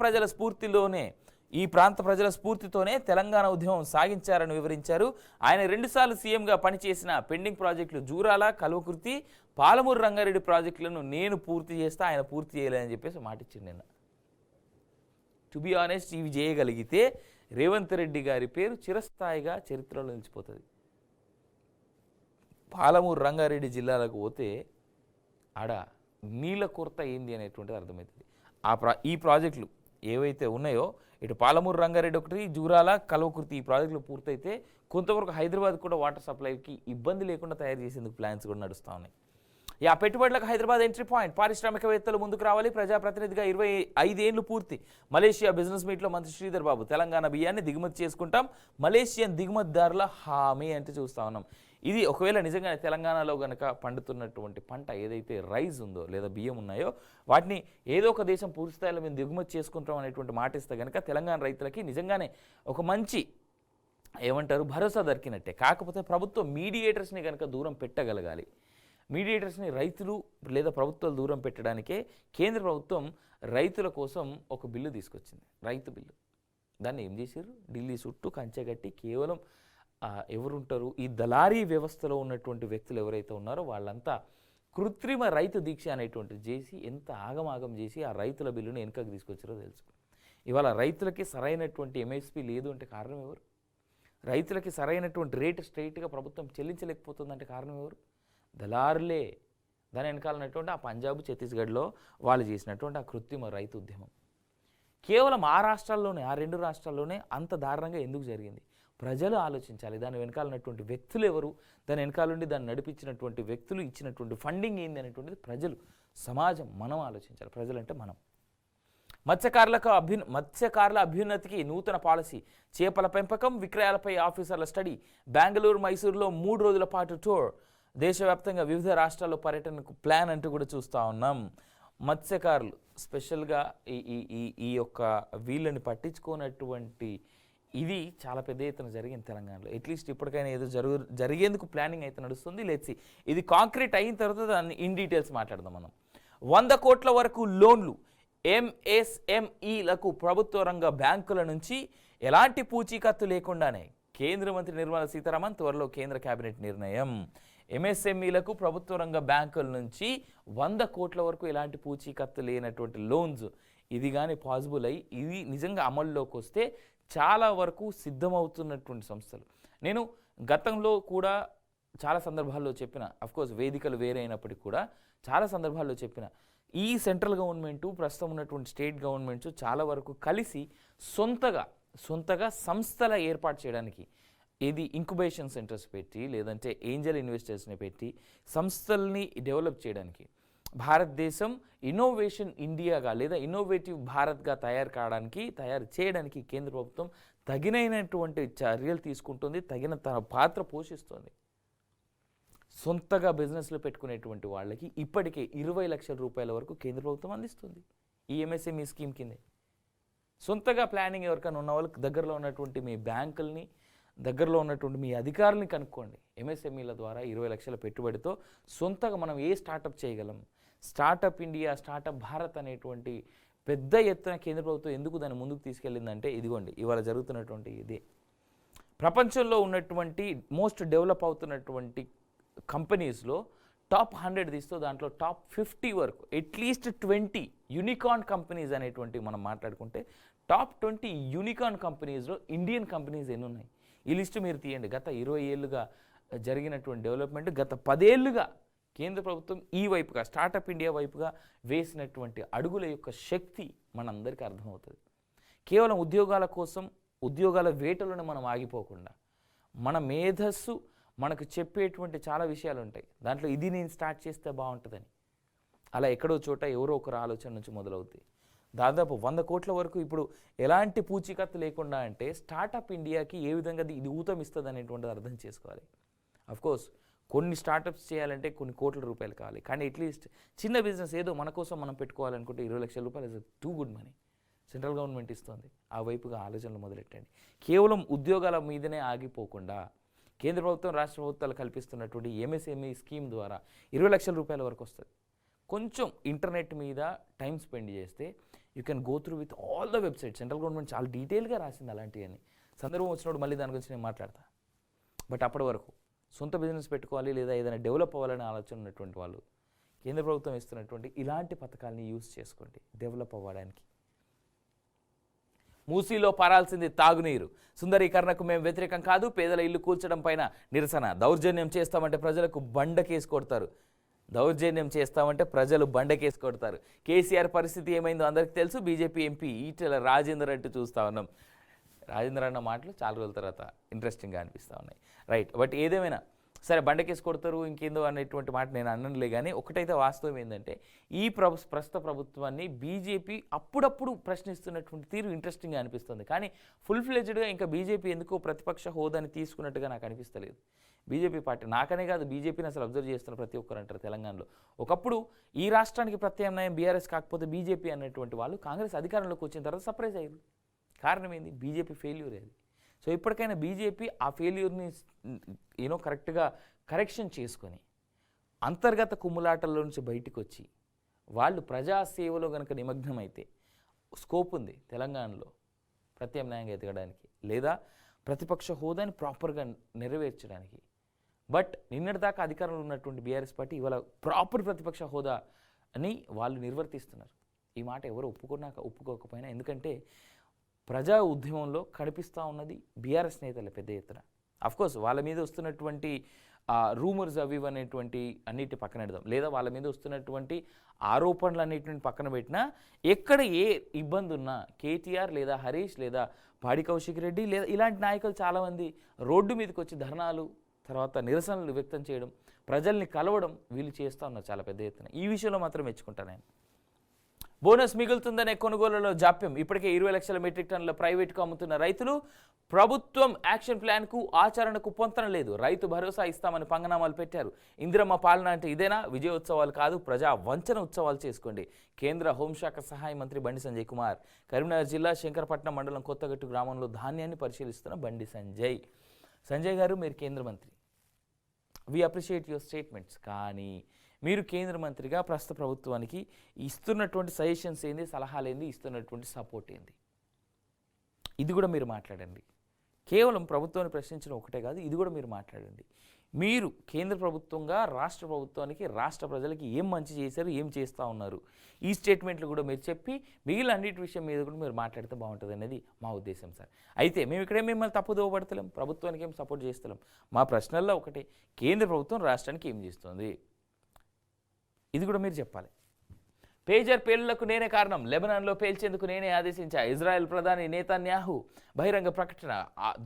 ప్రజల స్ఫూర్తితోనే తెలంగాణ ఉద్యమం సాగించారని వివరించారు. ఆయన 2 సార్లు సీఎంగా పనిచేసిన పెండింగ్ ప్రాజెక్టులు జూరాల, కల్వకుర్తి, పాలమూరు రంగారెడ్డి ప్రాజెక్టులను నేను పూర్తి చేస్తా, ఆయన పూర్తి చేయలేదని చెప్పేసి మాటిచ్చింది నిన్న. టు బీ ఆనెస్ట్, ఇవి చేయగలిగితే రేవంత్ రెడ్డి గారి పేరు చిరస్థాయిగా చరిత్రలో నిలిచిపోతుంది. పాలమూరు రంగారెడ్డి జిల్లాలకు పోతే ఆడ నీళ్ళ కొరత ఏంది అనేటువంటిది అర్థమవుతుంది. ఈ ప్రాజెక్టులు ఏవైతే ఉన్నాయో, ఇటు పాలమూరు రంగారెడ్డి ఒకటి, జూరాల, కల్వకుర్తి, ఈ ప్రాజెక్టులు పూర్తయితే కొంతవరకు హైదరాబాద్ కూడా వాటర్ సప్లైకి ఇబ్బంది లేకుండా తయారు చేసేందుకు ప్లాన్స్ కూడా నడుస్తూ ఉన్నాయి. పెట్టుబడులకు హైదరాబాద్ ఎంట్రీ పాయింట్, పారిశ్రామికవేత్తలు ముందుకు రావాలి, ప్రజాప్రతినిధిగా 25 ఏళ్లు పూర్తి. మలేషియా బిజినెస్ మీట్లో మంత్రి శ్రీధర్ బాబు, తెలంగాణ బియ్యాన్ని దిగుమతి చేసుకుంటాం, మలేషియన్ దిగుమతిదారుల హామీ అంటే చూస్తూ ఉన్నాం. ఇది ఒకవేళ నిజంగానే తెలంగాణలో కనుక పండుతున్నటువంటి పంట ఏదైతే రైస్ ఉందో లేదా బియ్యం ఉన్నాయో వాటిని ఏదో ఒక దేశం పూర్తి స్థాయిలో మేము దిగుమతి చేసుకుంటాం అనేటువంటి మాట ఇస్తే కనుక తెలంగాణ రైతులకి నిజంగానే ఒక మంచి భరోసా దొరికినట్టే. కాకపోతే ప్రభుత్వం మీడియేటర్స్ని కనుక దూరం పెట్టగలగాలి. మీడియేటర్స్ని రైతులు లేదా ప్రభుత్వాలు దూరం పెట్టడానికే కేంద్ర ప్రభుత్వం రైతుల కోసం ఒక బిల్లు తీసుకొచ్చింది, రైతు బిల్లు. దాన్ని ఏం చేశారు? ఢిల్లీ చుట్టూ కంచెగట్టి కేవలం ఎవరుంటారు, ఈ దళారీ వ్యవస్థలో ఉన్నటువంటి వ్యక్తులు ఎవరైతే ఉన్నారో వాళ్ళంతా కృత్రిమ రైతు దీక్ష అనేటువంటిది చేసి ఎంత ఆగమాగం చేసి ఆ రైతుల బిల్లును వెనుకకు తీసుకొచ్చారో తెలుసుకో. ఇవాళ రైతులకి సరైనటువంటి ఎంఎస్పీ లేదు అంటే కారణం ఎవరు? రైతులకి సరైనటువంటి రేటు స్ట్రైట్గా ప్రభుత్వం చెల్లించలేకపోతుందంటే కారణం ఎవరు? దళారులే. దాని వెనకాలన్నటువంటి ఆ పంజాబ్, ఛత్తీస్గఢ్లో వాళ్ళు చేసినటువంటి ఆ కృత్రిమ రైతు ఉద్యమం కేవలం ఆ 2 రాష్ట్రాల్లోనే అంత దారుణంగా ఎందుకు జరిగింది? ప్రజలు ఆలోచించాలి. దాని వెనకాల ఉన్నటువంటి వ్యక్తులు ఎవరు, దాని వెనకాల నుండి దాన్ని నడిపించినటువంటి వ్యక్తులు, ఇచ్చినటువంటి ఫండింగ్ ఏంది అనేటువంటిది ప్రజలు, సమాజం, మనం ఆలోచించాలి. ప్రజలంటే మనం. మత్స్యకారుల అభ్యున్నతికి నూతన పాలసీ, చేపల పెంపకం విక్రయాలపై ఆఫీసర్ల స్టడీ, బెంగళూరు మైసూరులో 3 రోజుల పాటు టూర్, దేశవ్యాప్తంగా వివిధ రాష్ట్రాల్లో పర్యటనకు ప్లాన్ అంటూ కూడా చూస్తూ ఉన్నాం. మత్స్యకారులు స్పెషల్గా ఈ యొక్క వీళ్ళని పట్టించుకున్నటువంటి ఇది చాలా పెద్ద ఎత్తున జరిగింది తెలంగాణలో. అట్లీస్ట్ ఇప్పటికైనా ఏదో జరిగేందుకు ప్లానింగ్ అయితే నడుస్తుంది. లేచి ఇది కాంక్రీట్ అయిన తర్వాత దాన్ని ఇన్ డీటెయిల్స్ మాట్లాడదాం మనం. 100 కోట్ల వరకు లోన్లు ఎంఎస్ఎంఈలకు ప్రభుత్వ రంగ బ్యాంకుల నుంచి ఎలాంటి పూచీకత్తు లేకుండానే కేంద్ర మంత్రి నిర్మలా సీతారామన్ త్వరలో కేంద్ర కేబినెట్ నిర్ణయం. ఎంఎస్ఎంఈలకు ప్రభుత్వ రంగ బ్యాంకుల నుంచి 100 కోట్ల వరకు ఎలాంటి పూచీకత్తు లేనటువంటి లోన్స్ ఇది కానీ పాసిబుల్ అయ్యి ఇది నిజంగా అమల్లోకి వస్తే చాలా వరకు సిద్ధమవుతున్నటువంటి సంస్థలు. నేను గతంలో కూడా చాలా సందర్భాల్లో చెప్పిన, అఫ్కోర్స్ వేదికలు వేరే అయినప్పటికీ కూడా చాలా సందర్భాల్లో చెప్పిన, ఈ సెంట్రల్ గవర్నమెంటు ప్రస్తుతం ఉన్నటువంటి స్టేట్ గవర్నమెంట్స్ చాలా వరకు కలిసి సొంతగా సంస్థల ఏర్పాటు చేయడానికి, ఇది ఇంక్యుబేషన్ సెంటర్స్ పెట్టి లేదంటే ఏంజల్ ఇన్వెస్టర్స్ని పెట్టి సంస్థల్ని డెవలప్ చేయడానికి, భారతదేశం ఇన్నోవేషన్ ఇండియాగా లేదా ఇన్నోవేటివ్ భారత్గా తయారు చేయడానికి కేంద్ర ప్రభుత్వం తగినటువంటి చర్యలు తీసుకుంటుంది, తగిన తన పాత్ర పోషిస్తుంది. సొంతగా బిజినెస్లు పెట్టుకునేటువంటి వాళ్ళకి ఇప్పటికే 20 లక్షల రూపాయల వరకు కేంద్ర ప్రభుత్వం అందిస్తుంది ఈ ఎంఎస్ఎంఈ స్కీమ్ కింద. సొంతగా ప్లానింగ్ ఎవరికైనా ఉన్న వాళ్ళకి దగ్గరలో ఉన్నటువంటి మీ బ్యాంకుల్ని, దగ్గరలో ఉన్నటువంటి మీ అధికారులని కనుక్కోండి. ఎంఎస్ఎంఈల ద్వారా 20 లక్షల పెట్టుబడితో సొంతగా మనం ఏ స్టార్టప్ చేయగలం. స్టార్టప్ ఇండియా, స్టార్టప్ భారత్ అనేటువంటి పెద్ద ఎత్తున కేంద్ర ప్రభుత్వం ఎందుకు దాన్ని ముందుకు తీసుకెళ్ళిందంటే ఇదిగోండి ఇవాళ జరుగుతున్నటువంటి ఇదే. ప్రపంచంలో ఉన్నటువంటి మోస్ట్ డెవలప్ అవుతున్నటువంటి కంపెనీస్లో టాప్ 100 తీస్తూ దాంట్లో టాప్ 50 వరకు అట్లీస్ట్ 20 యూనికార్న్ కంపెనీస్ అనేటువంటి మనం మాట్లాడుకుంటే టాప్ 20 యూనికార్న్ కంపెనీస్లో ఇండియన్ కంపెనీస్ ఎన్ని ఉన్నాయి ఈ లిస్టు మీరు తీయండి. గత 20 ఏళ్ళుగా జరిగినటువంటి డెవలప్మెంట్, గత 10 ఏళ్ళుగా కేంద్ర ప్రభుత్వం ఈ వైపుగా స్టార్టప్ ఇండియా వైపుగా వేసినటువంటి అడుగుల యొక్క శక్తి మనందరికీ అర్థమవుతుంది. కేవలం ఉద్యోగాల కోసం ఉద్యోగాల వేటలోనే మనం ఆగిపోకుండా మన మేధస్సు మనకు చెప్పేటువంటి చాలా విషయాలు ఉంటాయి. దాంట్లో ఇది నేను స్టార్ట్ చేస్తే బాగుంటుందని అలా ఎక్కడో చోట ఎవరో ఒకరు ఆలోచన నుంచి మొదలవుతాయి. దాదాపు 100 కోట్ల వరకు ఇప్పుడు ఎలాంటి పూచీకత్తు లేకుండా అంటే స్టార్టప్ ఇండియాకి ఏ విధంగా ఇది ఊతం ఇస్తుంది అనేటువంటిది అర్థం చేసుకోవాలి. అఫ్కోర్స్ కొన్ని స్టార్టప్స్ చేయాలంటే కొన్ని కోట్ల రూపాయలు కావాలి, కానీ అట్లీస్ట్ చిన్న బిజినెస్ ఏదో మన కోసం మనం పెట్టుకోవాలనుకుంటే 20 లక్షల రూపాయలు is too good money central government ఇస్తుంది. ఆ వైపుగా ఆలోచనలు మొదలెట్టండి. కేవలం ఉద్యోగాల మీదనే ఆగిపోకుండా కేంద్ర ప్రభుత్వం రాష్ట్ర ప్రభుత్వాలు కల్పిస్తున్నటువంటి ఎంఎస్ఎంఈ స్కీమ్ ద్వారా 20 లక్షల రూపాయల వరకు వస్తుంది. కొంచెం ఇంటర్నెట్ మీద టైం స్పెండ్ చేస్తే you can go through with all the website. Central government చాలా డీటెయిల్గా రాసింది అలాంటివన్నీ. సందర్భం వచ్చినప్పుడు మళ్ళీ దాని గురించి నేను మాట్లాడతా. బట్ అప్పటి వరకు సొంత బిజినెస్ పెట్టుకోవాలి లేదా ఏదైనా డెవలప్ అవ్వాలని ఆలోచన ఉన్నటువంటి వాళ్ళు కేంద్ర ప్రభుత్వం ఇస్తున్నటువంటి ఇలాంటి పథకాలని యూజ్ చేసుకోండి డెవలప్ అవ్వడానికి. మూసీలో పారాల్సింది తాగునీరు. సుందరీకరణకు మేము వ్యతిరేకం కాదు, పేదల ఇల్లు కూల్చడం పైన నిరసన. దౌర్జన్యం చేస్తామంటే ప్రజలకు బండకేసి కొడతారు. కేసీఆర్ పరిస్థితి ఏమైందో అందరికీ తెలుసు. బీజేపీ ఎంపీ ఈటెల రాజేందర్ అంటూ చూస్తూ ఉన్నాం. రాజేందర్ అన్న మాటలు చాలా రోజుల తర్వాత ఇంట్రెస్టింగ్గా అనిపిస్తూ ఉన్నాయి. రైట్, బట్ ఏదేమైనా సరే బండకేసి కొడతారు ఇంకేందో అనేటువంటి మాట నేను అనలే. కానీ ఒకటైతే వాస్తవం ఏంటంటే ఈ ప్రస్తుత ప్రభుత్వాన్ని బీజేపీ అప్పుడప్పుడు ప్రశ్నిస్తున్నటువంటి తీరు ఇంట్రెస్టింగ్గా అనిపిస్తుంది. కానీ ఫుల్ ఫ్లెజ్డ్గా ఇంకా బీజేపీ ఎందుకో ప్రతిపక్ష హోదాని తీసుకున్నట్టుగా నాకు అనిపిస్తలేదు. బీజేపీ పార్టీ నాకనే కాదు, బీజేపీని అసలు అబ్జర్వ్ చేస్తున్న ప్రతి ఒక్కరు అంటారు తెలంగాణలో. ఒకప్పుడు ఈ రాష్ట్రానికి ప్రత్యామ్నాయం బీఆర్ఎస్ కాకపోతే బీజేపీ అన్నటువంటి వాళ్ళు కాంగ్రెస్ అధికారంలోకి వచ్చిన తర్వాత సర్ప్రైజ్ అయ్యారు. కారణం ఏంది? బీజేపీ ఫెయిల్యూర్ అది. సో ఇప్పటికైనా బీజేపీ ఆ ఫెయిల్యూర్ని కరెక్ట్గా కరెక్షన్ చేసుకొని అంతర్గత కుమ్ములాటల్లో నుంచి బయటకు వచ్చి వాళ్ళు ప్రజాసేవలో కనుక నిమగ్నమైతే స్కోప్ ఉంది తెలంగాణలో ప్రత్యామ్నాయంగా ఎదగడానికి లేదా ప్రతిపక్ష హోదాని ప్రాపర్గా నెరవేర్చడానికి. బట్ నిన్నటిదాకా అధికారంలో ఉన్నటువంటి బీఆర్ఎస్ పార్టీ ఇవాళ ప్రాపర్ ప్రతిపక్ష హోదా అని వాళ్ళు నిర్వర్తిస్తున్నారు. ఈ మాట ఎవరు ఒప్పుకోకపోయినా, ఎందుకంటే ప్రజా ఉద్యమంలో కనిపిస్తూ ఉన్నది బీఆర్ఎస్ నేతల పెద్ద ఎత్తున. అఫ్కోర్స్ వాళ్ళ మీద వస్తున్నటువంటి రూమర్స్ అవి ఇవి అనేటువంటి అన్నిటి పక్కన పెడదాం, లేదా వాళ్ళ మీద వస్తున్నటువంటి ఆరోపణలు అన్నిటిని పక్కన పెట్టినా ఎక్కడ ఏ ఇబ్బంది ఉన్నా కేటీఆర్ లేదా హరీష్ లేదా పాడి కౌశిక్ రెడ్డి లేదా ఇలాంటి నాయకులు చాలామంది రోడ్డు మీదకి వచ్చి ధర్నాలు తర్వాత నిరసనలు వ్యక్తం చేయడం, ప్రజల్ని కలవడం వీళ్ళు చేస్తూ ఉన్నారు చాలా పెద్ద ఎత్తున. ఈ విషయంలో మాత్రం మెచ్చుకుంటాను నేను. బోనస్ మిగులుతుందనే కొనుగోలులో జాప్యం. ఇప్పటికే 20 లక్షల మెట్రిక్ టన్నుల ప్రైవేట్కు అమ్ముతున్న రైతులు ప్రభుత్వం యాక్షన్ ప్లాన్కు ఆచరణకు పొంతన లేదు. రైతు భరోసా ఇస్తామని పంగనామాలు పెట్టారు. ఇందిరమ్మ పాలన అంటే ఇదేనా? విజయోత్సవాలు కాదు, ప్రజా వంచన ఉత్సవాలు చేసుకోండి. కేంద్ర హోంశాఖ సహాయ మంత్రి బండి సంజయ్ కుమార్. కరీంనగర్ జిల్లా శంకరపట్నం మండలం కొత్తగట్టు గ్రామంలో ధాన్యాన్ని పరిశీలిస్తున్న బండి సంజయ్. సంజయ్ గారు, మీరు కేంద్ర మంత్రి, వి అప్రిషియేట్ యువర్ స్టేట్మెంట్స్. కానీ మీరు కేంద్ర మంత్రిగా ప్రస్తుత ప్రభుత్వానికి ఇస్తున్నటువంటి సజెషన్స్ ఏంది, సలహాలు ఏంది, ఇస్తున్నటువంటి సపోర్ట్ ఏంది, ఇది కూడా మీరు మాట్లాడండి. కేవలం ప్రభుత్వాన్ని ప్రశ్నించడం ఒకటే కాదు, ఇది కూడా మీరు మాట్లాడండి. మీరు కేంద్ర ప్రభుత్వంగా రాష్ట్ర ప్రభుత్వానికి, రాష్ట్ర ప్రజలకి ఏం మంచి చేశారు, ఏం చేస్తూ ఉన్నారు, ఈ స్టేట్మెంట్లు కూడా మీరు చెప్పి మిగిలిన అన్నిటి విషయం మీద కూడా మీరు మాట్లాడితే బాగుంటుంది అనేది మా ఉద్దేశం సార్. అయితే మేము ఇక్కడే మిమ్మల్ని తప్పుదోవబడతలేం, ప్రభుత్వానికి ఏం సపోర్ట్ చేస్తలేం. మా ప్రశ్నల్లో ఒకటే, కేంద్ర ప్రభుత్వం రాష్ట్రానికి ఏం చేస్తుంది, ఇది కూడా మీరు చెప్పాలి. పేజర్ పేలుళ్లకు నేనే కారణం, లెబనాన్లో పేల్చేందుకు నేనే ఆదేశించా. ఇజ్రాయెల్ ప్రధాని నేతన్యాహు బహిరంగ ప్రకటన.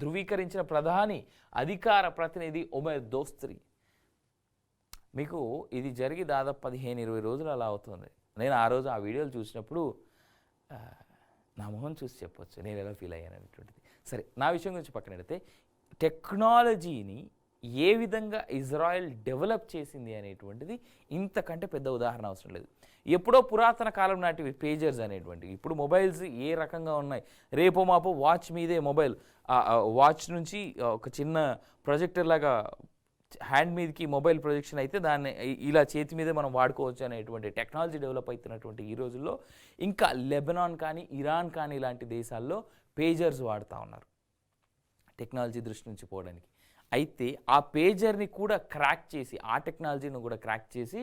ధృవీకరించిన ప్రధాని అధికార ప్రతినిధి ఒమర్ దోస్త్రి. మీకు ఇది జరిగి దాదాపు 15-20 రోజులు అలా అవుతుంది. నేను ఆ రోజు ఆ వీడియోలు చూసినప్పుడు నా మొహం చూసి చెప్పొచ్చు నేను ఎలా ఫీల్ అయ్యాను అనేటువంటిది. సరే, నా విషయం గురించి పక్కన పెడితే టెక్నాలజీని ఏ విధంగా ఇజ్రాయెల్ డెవలప్ చేసింది అనేటువంటిది ఇంతకంటే పెద్ద ఉదాహరణ అవసరం లేదు. ఎప్పుడో పురాతన కాలం నాటివి పేజర్స్ అనేటువంటివి ఇప్పుడు మొబైల్స్ ఏ రకంగా ఉన్నాయి. రేపో మాపో వాచ్ మీదే మొబైల్, వాచ్ నుంచి ఒక చిన్న ప్రొజెక్టర్ లాగా హ్యాండ్ మీదకి మొబైల్ ప్రొజెక్షన్ అయితే దాన్ని ఇలా చేతి మీదే మనం వాడుకోవచ్చు అనేటువంటి టెక్నాలజీ డెవలప్ అవుతున్నటువంటి ఈ రోజుల్లో ఇంకా లెబనాన్ కానీ ఇరాన్ కానీ ఇలాంటి దేశాల్లో పేజర్స్ వాడుతూ ఉన్నారు టెక్నాలజీ దృష్టి నుంచి పోవడానికి. అయితే ఆ పేజర్ని కూడా క్రాక్ చేసి, ఆ టెక్నాలజీని కూడా క్రాక్ చేసి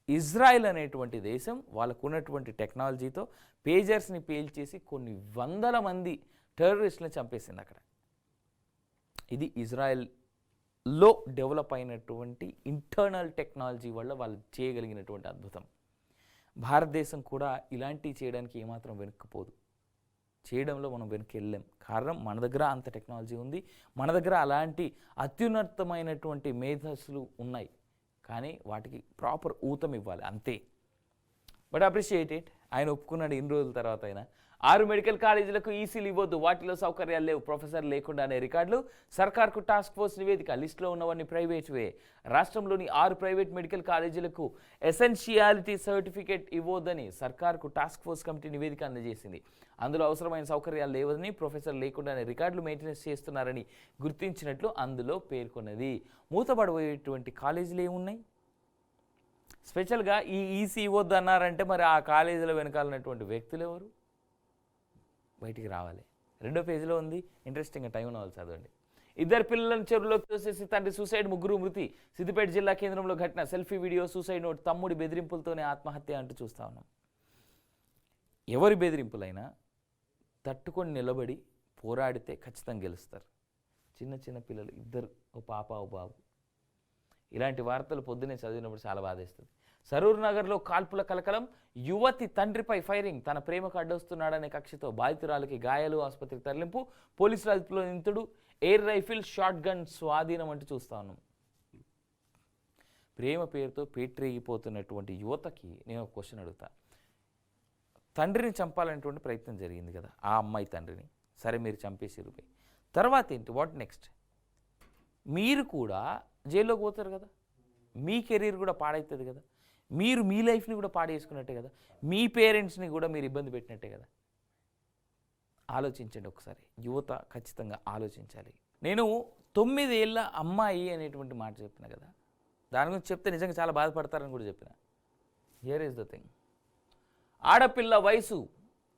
ఇజ్రాయెల్ అనేటువంటి దేశం వాళ్ళకు ఉన్నటువంటి టెక్నాలజీతో పేజర్స్ని పేల్చేసి కొన్ని వందల మంది టెర్రరిస్టులను చంపేసింది అక్కడ. ఇది ఇజ్రాయెల్లో డెవలప్ అయినటువంటి ఇంటర్నల్ టెక్నాలజీ వల్ల వాళ్ళు చేయగలిగినటువంటి అద్భుతం. భారతదేశం కూడా ఇలాంటివి చేయడానికి ఏమాత్రం వెనుక్కపోదు. చేయడంలో మనం వెనక్కి వెళ్ళాం. కారణం మన దగ్గర అంత టెక్నాలజీ ఉంది, మన దగ్గర అలాంటి అత్యున్నతమైనటువంటి మేధస్సులు ఉన్నాయి. కానీ వాటికి ప్రాపర్ ఊతం ఇవ్వాలి అంతే. బట్ అప్రిషియేట్ ఇట్, ఆయన ఒప్పుకున్నాడు ఇన్ని రోజుల తర్వాత. అయినా 6 మెడికల్ కాలేజీలకు ఈసీలు ఇవ్వద్దు, వాటిలో సౌకర్యాలు లేవు, ప్రొఫెసర్ లేకుండానే రికార్డులు. సర్కార్కు టాస్క్ ఫోర్స్ నివేదిక, లిస్టులో ఉన్నవన్నీ ప్రైవేట్వే. రాష్ట్రంలోని 6 ప్రైవేట్ మెడికల్ కాలేజీలకు ఎసెన్షియాలిటీ సర్టిఫికేట్ ఇవ్వొద్దని సర్కార్కు టాస్క్ ఫోర్స్ కమిటీ నివేదిక అందజేసింది. అందులో అవసరమైన సౌకర్యాలు లేవని, ప్రొఫెసర్ లేకుండానే రికార్డులు మెయింటెనెన్స్ చేస్తున్నారని గుర్తించినట్లు అందులో పేర్కొన్నది. మూతపడబోయేటువంటి కాలేజీలు ఏమున్నాయి? స్పెషల్గా ఈ ఈసీ ఇవ్వద్దు అన్నారంటే మరి ఆ కాలేజీల వెనకాలన్నటువంటి వ్యక్తులు ఎవరు బయటికి రావాలి. 2వ పేజీలో ఉంది, ఇంట్రెస్టింగ్గా టైం ఉన్న వాళ్ళు చదవండి. 2 పిల్లలను చెరువులోకి తోసేసి తండ్రి సూసైడ్, 3 మృతి. సిద్దిపేట జిల్లా కేంద్రంలో ఘటన. Selfie video, suicide note. తమ్ముడి బెదిరింపులతోనే ఆత్మహత్య అంటూ చూస్తా ఉన్నాం. ఎవరి బెదిరింపులైనా తట్టుకొని నిలబడి పోరాడితే ఖచ్చితంగా గెలుస్తారు. చిన్న చిన్న పిల్లలు 2, ఓ పాప ఓ బాబు. ఇలాంటి వార్తలు పొద్దునే చదివినప్పుడు చాలా బాధేస్తుంది. సరూర్ నగర్లో కాల్పుల కలకలం. యువతి తండ్రిపై ఫైరింగ్. తన ప్రేమకు అడ్డొస్తున్నాడనే కక్షతో బాధితురాలకి గాయాలు, ఆసుపత్రికి తరలింపు. పోలీసుల అదుపులో నిందితుడు. ఎయిర్ రైఫిల్, షాట్ గన్ స్వాధీనం అంటూ చూస్తా ఉన్నాం. ప్రేమ పేరుతో పేట్రేగిపోతున్నటువంటి యువతకి నేను ఒక క్వశ్చన్ అడుగుతా. తండ్రిని చంపాలనేటువంటి ప్రయత్నం జరిగింది కదా, ఆ అమ్మాయి తండ్రిని. సరే, మీరు చంపేసిరు. తర్వాత ఏంటి? What next? మీరు కూడా జైల్లోకి పోతారు కదా, మీ కెరీర్ కూడా పాడవుతుంది కదా, మీరు మీ లైఫ్ని కూడా పాడేసుకున్నట్టే కదా, మీ పేరెంట్స్ని కూడా మీరు ఇబ్బంది పెట్టినట్టే కదా. ఆలోచించండి ఒకసారి. యువత ఖచ్చితంగా ఆలోచించాలి. నేను 9 ఏళ్ళ అమ్మాయి అనేటువంటి మాట చెప్పిన కదా, దాని గురించి చెప్తే నిజంగా చాలా బాధపడతారని కూడా చెప్పిన. Here is the thing. ఆడపిల్ల వయసు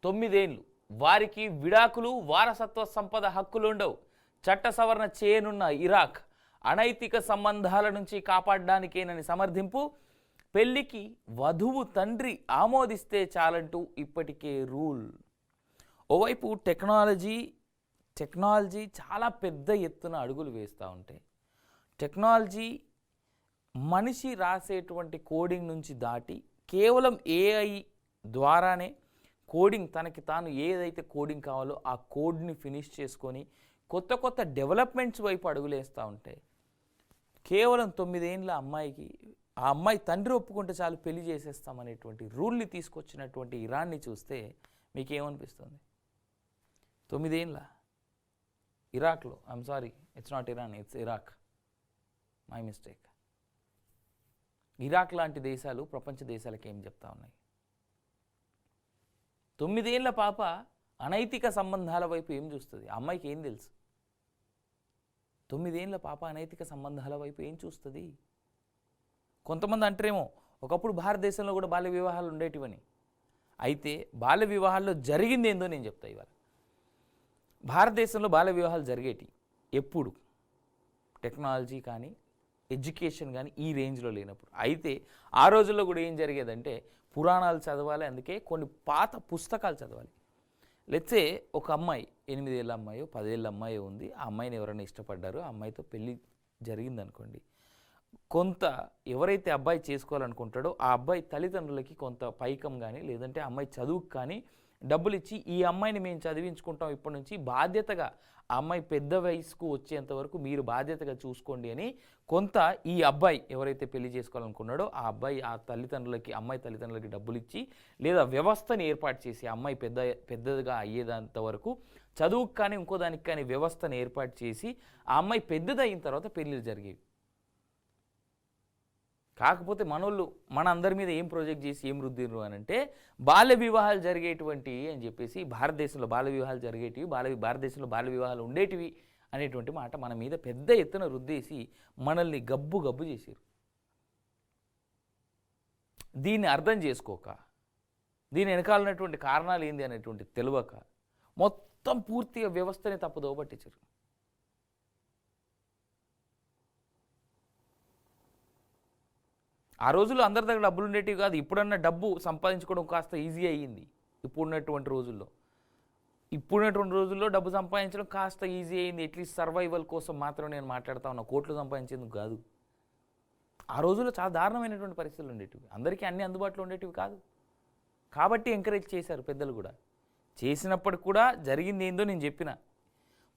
9 ఏళ్ళు, వారికి విడాకులు, వారసత్వ సంపద హక్కులు ఉండవు. చట్ట సవరణ చేయనున్న ఇరాక్ అనైతిక సంబంధాల నుంచి కాపాడడానికేనని సమర్థింపు. పెళ్లికి వధువు తండ్రి ఆమోదిస్తే చాలంటూ ఇప్పటికే రూల్. ఓవైపు టెక్నాలజీ చాలా పెద్ద ఎత్తున అడుగులు వేస్తూ ఉంటే, టెక్నాలజీ మనిషి రాసేటువంటి కోడింగ్ నుంచి దాటి కేవలం ఏఐ ద్వారానే కోడింగ్ తనకి తాను ఏదైతే కోడింగ్ కావాలో ఆ కోడ్ని ఫినిష్ చేసుకొని కొత్త కొత్త డెవలప్మెంట్స్ వైపు అడుగులేస్తూ ఉంటాయి. కేవలం 9 ఏళ్ళ అమ్మాయికి ఆ అమ్మాయి తండ్రి ఒప్పుకుంటే చాలు పెళ్లి చేసేస్తామనేటువంటి రూల్ని తీసుకొచ్చినటువంటి ఇరాన్ని చూస్తే మీకేమనిపిస్తుంది? 9 ఏళ్ళ ఇరాక్లో, I'm sorry, it's not Iran, it's Iraq, my mistake. Iraq లాంటి దేశాలు ప్రపంచ దేశాలకి ఏం చెప్తా ఉన్నాయి? 9 ఏళ్ళ పాప అనైతిక సంబంధాల వైపు ఏం చూస్తుంది? ఆ అమ్మాయికి ఏం తెలుసు? 9 ఏళ్ళ పాప అనైతిక సంబంధాల వైపు ఏం చూస్తుంది? కొంతమంది అంటారేమో ఒకప్పుడు భారతదేశంలో కూడా బాల్య వివాహాలు ఉండేటివని. అయితే బాల్య వివాహాల్లో జరిగింది ఏందో నేను చెప్తా ఇవాళ. భారతదేశంలో బాల్య వివాహాలు జరిగేటి ఎప్పుడు? టెక్నాలజీ కానీ ఎడ్యుకేషన్ కానీ ఈ రేంజ్లో లేనప్పుడు. అయితే ఆ రోజుల్లో కూడా ఏం జరిగేదంటే పురాణాలు చదవాలి, అందుకే కొన్ని పాత పుస్తకాలు చదవాలి. లెట్సే ఒక అమ్మాయి 8 ఏళ్ళ అమ్మాయో 10 ఏళ్ళ అమ్మాయో ఉంది, ఆ అమ్మాయిని ఎవరైనా ఇష్టపడ్డారో ఆ అమ్మాయితో పెళ్ళి జరిగిందనుకోండి, కొంత ఎవరైతే అబ్బాయి చేసుకోవాలనుకుంటాడో ఆ అబ్బాయి తల్లిదండ్రులకి కొంత పైకం కానీ లేదంటే అమ్మాయి చదువుకు కానీ డబ్బులు ఇచ్చి ఈ అమ్మాయిని మేము చదివించుకుంటాం ఇప్పటి నుంచి, బాధ్యతగా ఆ అమ్మాయి పెద్ద వయసుకు వచ్చేంత వరకు మీరు బాధ్యతగా చూసుకోండి అని కొంత ఈ అబ్బాయి ఎవరైతే పెళ్లి చేసుకోవాలనుకున్నాడో ఆ అబ్బాయి ఆ తల్లిదండ్రులకి అమ్మాయి తల్లిదండ్రులకి డబ్బులు ఇచ్చి లేదా వ్యవస్థని ఏర్పాటు చేసి అమ్మాయి పెద్దగా అయ్యేంత వరకు చదువుకు కానీ ఇంకో దానికి కానీ వ్యవస్థను ఏర్పాటు చేసి ఆ అమ్మాయి పెద్దదయిన తర్వాత పెళ్ళిళ్ళు జరిగేవి. కాకపోతే మనోళ్ళు మన అందరి మీద ఏం ప్రాజెక్ట్ చేసి ఏం రుద్దిరు అని అంటే బాల్య వివాహాలు జరిగేటువంటివి అని చెప్పేసి, భారతదేశంలో బాల్య వివాహాలు జరిగేటివి, భారతదేశంలో బాల్య వివాహాలు ఉండేటివి అనేటువంటి మాట మన మీద పెద్ద ఎత్తున రుద్దేసి మనల్ని గబ్బు చేశారు. దీన్ని అర్థం చేసుకోక, దీని వెనకాలన్నటువంటి కారణాలు ఏంది అనేటువంటి తెలియక మొత్తం పూర్తిగా వ్యవస్థని తప్పుదోవ పట్టించారు. ఆ రోజుల్లో అందరి దగ్గర డబ్బులు ఉండేటివి కాదు. ఇప్పుడన్నా డబ్బు సంపాదించుకోవడం కాస్త ఈజీ అయ్యింది. ఇప్పుడున్నటువంటి రోజుల్లో డబ్బు సంపాదించడం కాస్త ఈజీ అయ్యింది. అట్లీస్ట్ సర్వైవల్ కోసం మాత్రం నేను మాట్లాడుతూ ఉన్నా, కోట్లు సంపాదించేందుకు కాదు. ఆ రోజుల్లో చాలా దారుణమైనటువంటి పరిస్థితులు ఉండేటివి, అందరికీ అన్ని అందుబాటులో ఉండేటివి కాదు. కాబట్టి ఎంకరేజ్ చేశారు పెద్దలు కూడా. చేసినప్పటికి కూడా జరిగింది ఏందో నేను చెప్పిన,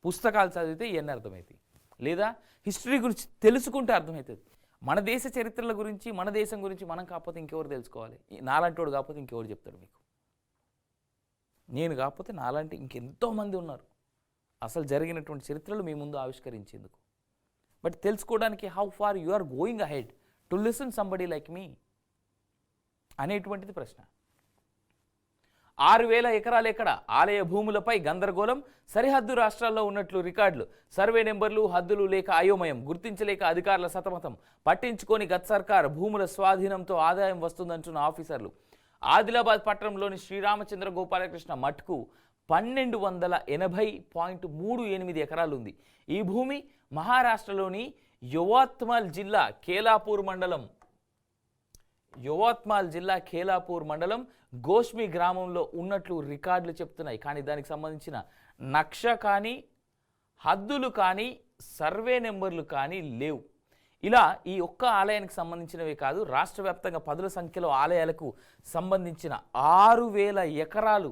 పుస్తకాలు చదివితే ఇవన్నీ అర్థమవుతాయి, లేదా హిస్టరీ గురించి తెలుసుకుంటే అర్థమవుతుంది. మన దేశ చరిత్రల గురించి మన దేశం గురించి మనం కాకపోతే ఇంకెవరు తెలుసుకోవాలి? నాలాంటోడు కాకపోతే ఇంకెవరు చెప్తాడు మీకు? నేను కాకపోతే నాలాంటి ఇంకెంతోమంది ఉన్నారు అసలు జరిగినటువంటి చరిత్రలు మీ ముందు ఆవిష్కరించేందుకు. బట్ తెలుసుకోవడానికి how far you are going ahead to listen somebody like me అనేటువంటిది ప్రశ్న. 6,000 ఎకరాలు ఎక్కడ? ఆలయ భూములపై గందరగోళం, సరిహద్దు రాష్ట్రాల్లో ఉన్నట్లు రికార్డులు, సర్వే నెంబర్లు హద్దులు లేక అయోమయం, గుర్తించలేక అధికారుల సతమతం, పట్టించుకొని గత సర్కార్, భూముల స్వాధీనంతో ఆదాయం వస్తుందంటున్న ఆఫీసర్లు. ఆదిలాబాద్ పట్టణంలోని శ్రీరామచంద్ర గోపాలకృష్ణ మఠ్కు 1280.38 ఎకరాలు ఉంది. ఈ భూమి మహారాష్ట్రలోని యవత్మాల్ జిల్లా ఖేలాపూర్ మండలం గోష్మి గ్రామంలో ఉన్నట్లు రికార్డులు చెప్తున్నాయి. కానీ దానికి సంబంధించిన నక్ష కానీ హద్దులు కానీ సర్వే నెంబర్లు కానీ లేవు. ఇలా ఈ ఒక్క ఆలయానికి సంబంధించినవే కాదు, రాష్ట్ర వ్యాప్తంగా 10ల సంఖ్యలో ఆలయాలకు సంబంధించిన 6,000 ఎకరాలు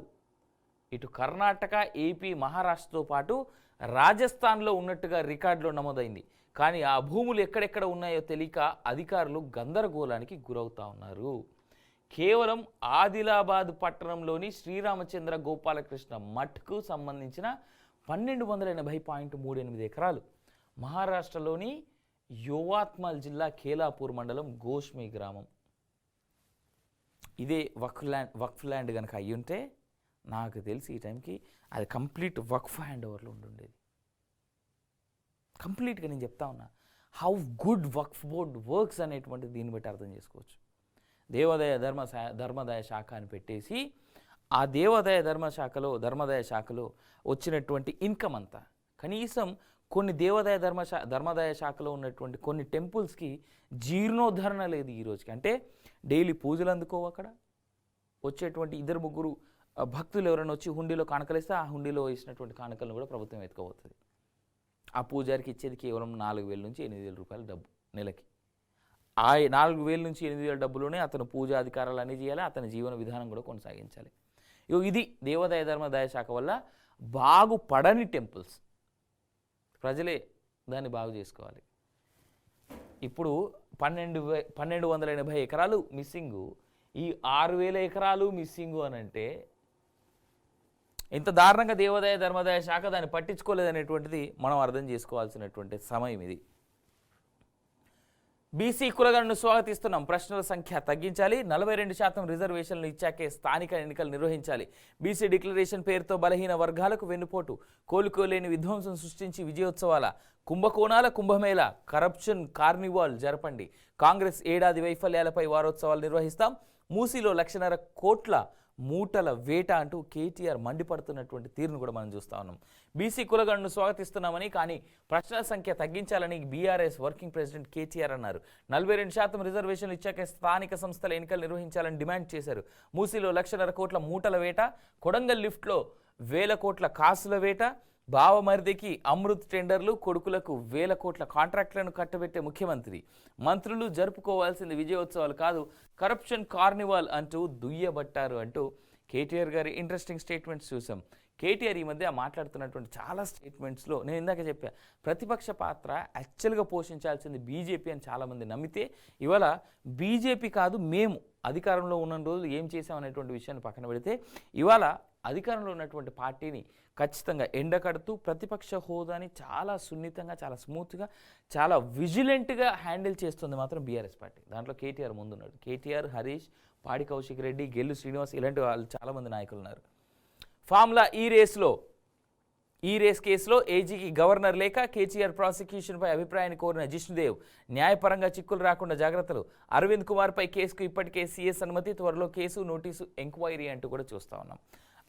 ఇటు కర్ణాటక, ఏపీ, మహారాష్ట్రతో పాటు రాజస్థాన్లో ఉన్నట్టుగా రికార్డులో నమోదైంది. కానీ ఆ భూములు ఎక్కడెక్కడ ఉన్నాయో తెలియక అధికారులు గందరగోళానికి గురవుతా ఉన్నారు. కేవలం ఆదిలాబాద్ పట్టణంలోని శ్రీరామచంద్ర గోపాలకృష్ణ మఠ్కు సంబంధించిన 1280.38 ఎకరాలు, మహారాష్ట్రలోని యవత్మాల్ జిల్లా ఖేలాపూర్ మండలం గోష్మి గ్రామం. ఇదే వక్ఫ్ ల్యాండ్ కనుక అయ్యుంటే నాకు తెలిసి ఈ టైంకి అది కంప్లీట్ వక్ఫ్ హ్యాండ్ ఓవర్లో ఉండేది. కంప్లీట్గా నేను చెప్తా ఉన్నా how good Waqf board works అనేటువంటిది దీన్ని బట్టి అర్థం చేసుకోవచ్చు. దేవాదాయ ధర్మదాయ శాఖ అని పెట్టేసి ఆ ధర్మదాయ శాఖలో వచ్చినటువంటి ఇన్కమ్ అంతా కనీసం కొన్ని ధర్మదాయ శాఖలో ఉన్నటువంటి కొన్ని టెంపుల్స్కి జీర్ణోద్ధరణ లేదు ఈ రోజుకి. అంటే డైలీ పూజలు అందుకోవు, అక్కడ వచ్చేటువంటి 2-3 భక్తులు ఎవరైనా వచ్చి హుండీలో కానుకలిస్తే ఆ హుండీలో వేసినటువంటి కానుకలను కూడా ప్రభుత్వం ఎత్తుకోబోతుంది. ఆ పూజారికి ఇచ్చేది కేవలం 4,000 నుంచి 8,000 రూపాయల డబ్బు నెలకి. ఆ 4,000 నుంచి 8,000 డబ్బులోనే అతను పూజా అధికారాలు అన్నీ చేయాలి, అతని జీవన విధానం కూడా కొనసాగించాలి. ఇది దేవాదాయ ధర్మాదాయ శాఖ వల్ల బాగుపడని టెంపుల్స్. ప్రజలే దాన్ని బాగు చేసుకోవాలి. ఇప్పుడు 1,280 ఎకరాలు మిస్సింగు, ఈ 6,000 ఎకరాలు మిస్సింగు అని అంటే ఇంత దారుణంగా దేవాదాయ ధర్మాదాయ శాఖ దాన్ని పట్టించుకోలేదనేటువంటిది మనం అర్థం చేసుకోవాల్సినటువంటి సమయం ఇది. బీసీ కులగణను స్వాగతిస్తున్నాం, ప్రశ్నల సంఖ్య తగ్గించాలి, 42% రిజర్వేషన్లు ఇచ్చాకే స్థానిక ఎన్నికలు నిర్వహించాలి, బీసీ డిక్లరేషన్ పేరుతో బలహీన వర్గాలకు వెన్నుపోటు, కోలుకోలేని విధ్వంసం సృష్టించి విజయోత్సవాల, కుంభకోణాల కుంభమేళ, కరప్షన్ కార్నివాల్ జరపండి, కాంగ్రెస్ ఏడాది వైఫల్యాలపై వారోత్సవాలు నిర్వహిస్తాం, మూసీలో 1,50,000 కోట్ల మూటల వేట అంటూ కేటీఆర్ మండిపడుతున్నటువంటి తీరును కూడా మనం చూస్తూ ఉన్నాం. బీసీ కులగణను స్వాగతిస్తున్నామని, కానీ ప్రశ్నల సంఖ్య తగ్గించాలని బీఆర్ఎస్ వర్కింగ్ ప్రెసిడెంట్ కేటీఆర్ అన్నారు. 42% రిజర్వేషన్లు ఇచ్చాక స్థానిక సంస్థల ఎన్నికలు నిర్వహించాలని డిమాండ్ చేశారు. మూసీలో 1,50,000 కోట్ల మూటల వేట, కొడంగల్ లిఫ్ట్లో 1,000 కోట్ల కాసుల వేట, బావమరిదికి అమృత్ టెండర్లు, కొడుకులకు 1,000 కోట్ల కాంట్రాక్టులను కట్టబెట్టే ముఖ్యమంత్రి, మంత్రులు జరుపుకోవాల్సింది విజయోత్సవాలు కాదు, కరప్షన్ కార్నివాల్ అంటూ దుయ్యబట్టారు అంటూ కేటీఆర్ గారి ఇంట్రెస్టింగ్ స్టేట్మెంట్స్ చూసాం. కేటీఆర్ ఈ మధ్య మాట్లాడుతున్నటువంటి చాలా స్టేట్మెంట్స్లో నేను ఇందాక చెప్పా, ప్రతిపక్ష పాత్ర యాక్చువల్గా పోషించాల్సింది బీజేపీ అని చాలామంది నమ్మితే, ఇవాళ బీజేపీ కాదు మేము అధికారంలో ఉన్న రోజులు ఏం చేసామనేటువంటి విషయాన్ని పక్కన పెడితే, ఇవాళ అధికారంలో ఉన్నటువంటి పార్టీని ఖచ్చితంగా ఎండకడుతూ ప్రతిపక్ష హోదాని చాలా సున్నితంగా, చాలా స్మూత్గా, చాలా విజిలెంట్గా హ్యాండిల్ చేస్తుంది మాత్రం బీఆర్ఎస్ పార్టీ. దాంట్లో కేటీఆర్ ముందున్నాడు. కేటీఆర్, హరీష్, పాడి కౌశిక్ రెడ్డి, గెల్లు శ్రీనివాస్ ఇలాంటి వాళ్ళు చాలామంది నాయకులు ఉన్నారు. ఫార్ములా ఈ రేస్ కేసులో ఏజీకి గవర్నర్ లేఖ, కేసీఆర్ ప్రాసిక్యూషన్పై అభిప్రాయాన్ని కోరిన జిష్ణుదేవ్, న్యాయపరంగా చిక్కులు రాకుండా జాగ్రత్తలు, అరవింద్ కుమార్పై కేసుకు ఇప్పటికే సీఎస్ అనుమతి, త్వరలో కేసు నోటీసు ఎంక్వైరీ అంటూ కూడా చూస్తూ ఉన్నాం.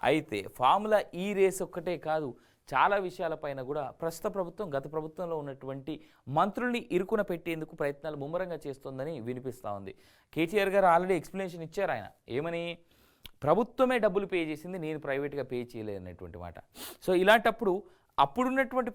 అయితే ఫార్ములా ఈ రేస్ ఒక్కటే కాదు, చాలా విషయాలపైన కూడా ప్రస్తుత ప్రభుత్వం గత ప్రభుత్వంలో ఉన్నటువంటి మంత్రుల్ని ఇరుకున పెట్టేందుకు ప్రయత్నాలు ముమ్మరంగా చేస్తోందని వినిపిస్తూ ఉంది. కేటీఆర్ గారు ఆల్రెడీ ఎక్స్ప్లెనేషన్ ఇచ్చారు. ఆయన ఏమని, ప్రభుత్వమే డబ్బులు పే చేసింది, నేను ప్రైవేట్గా పే చేయలేదనేటువంటి మాట. సో ఇలాంటప్పుడు అప్పుడున్నటువంటి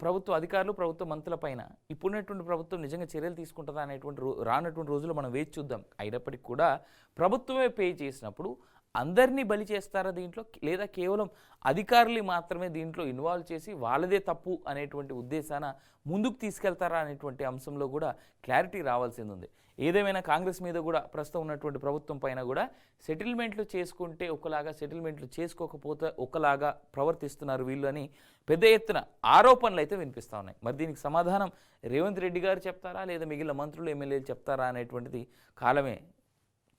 ప్రభుత్వ అధికారులు, ప్రభుత్వ మంత్రుల పైన ఇప్పుడున్నటువంటి ప్రభుత్వం నిజంగా చర్యలు తీసుకుంటుందా అనేటువంటి రానటువంటి రోజుల్లో మనం వేచి చూద్దాం. అయినప్పటికీ కూడా ప్రభుత్వమే పే చేసినప్పుడు అందరినీ బలి చేస్తారా దీంట్లో, లేదా కేవలం అధికారులు మాత్రమే దీంట్లో ఇన్వాల్వ్ చేసి వాళ్ళదే తప్పు అనేటువంటి ఉద్దేశాన ముందుకు తీసుకెళ్తారా అనేటువంటి అంశంలో కూడా క్లారిటీ రావాల్సింది ఉంది. ఏదేమైనా కాంగ్రెస్ మీద కూడా ప్రస్తుతం ఉన్నటువంటి ప్రభుత్వం పైన కూడా సెటిల్మెంట్లు చేసుకుంటే ఒకలాగా, సెటిల్మెంట్లు చేసుకోకపోతే ఒకలాగా ప్రవర్తిస్తున్నారు వీళ్ళు అని పెద్ద ఎత్తున ఆరోపణలు అయితే వినిపిస్తూ ఉన్నాయి. మరి దీనికి సమాధానం రేవంత్ రెడ్డి గారు చెప్తారా, లేదా మిగిలిన మంత్రులు, ఎమ్మెల్యేలు చెప్తారా అనేటువంటిది కాలమే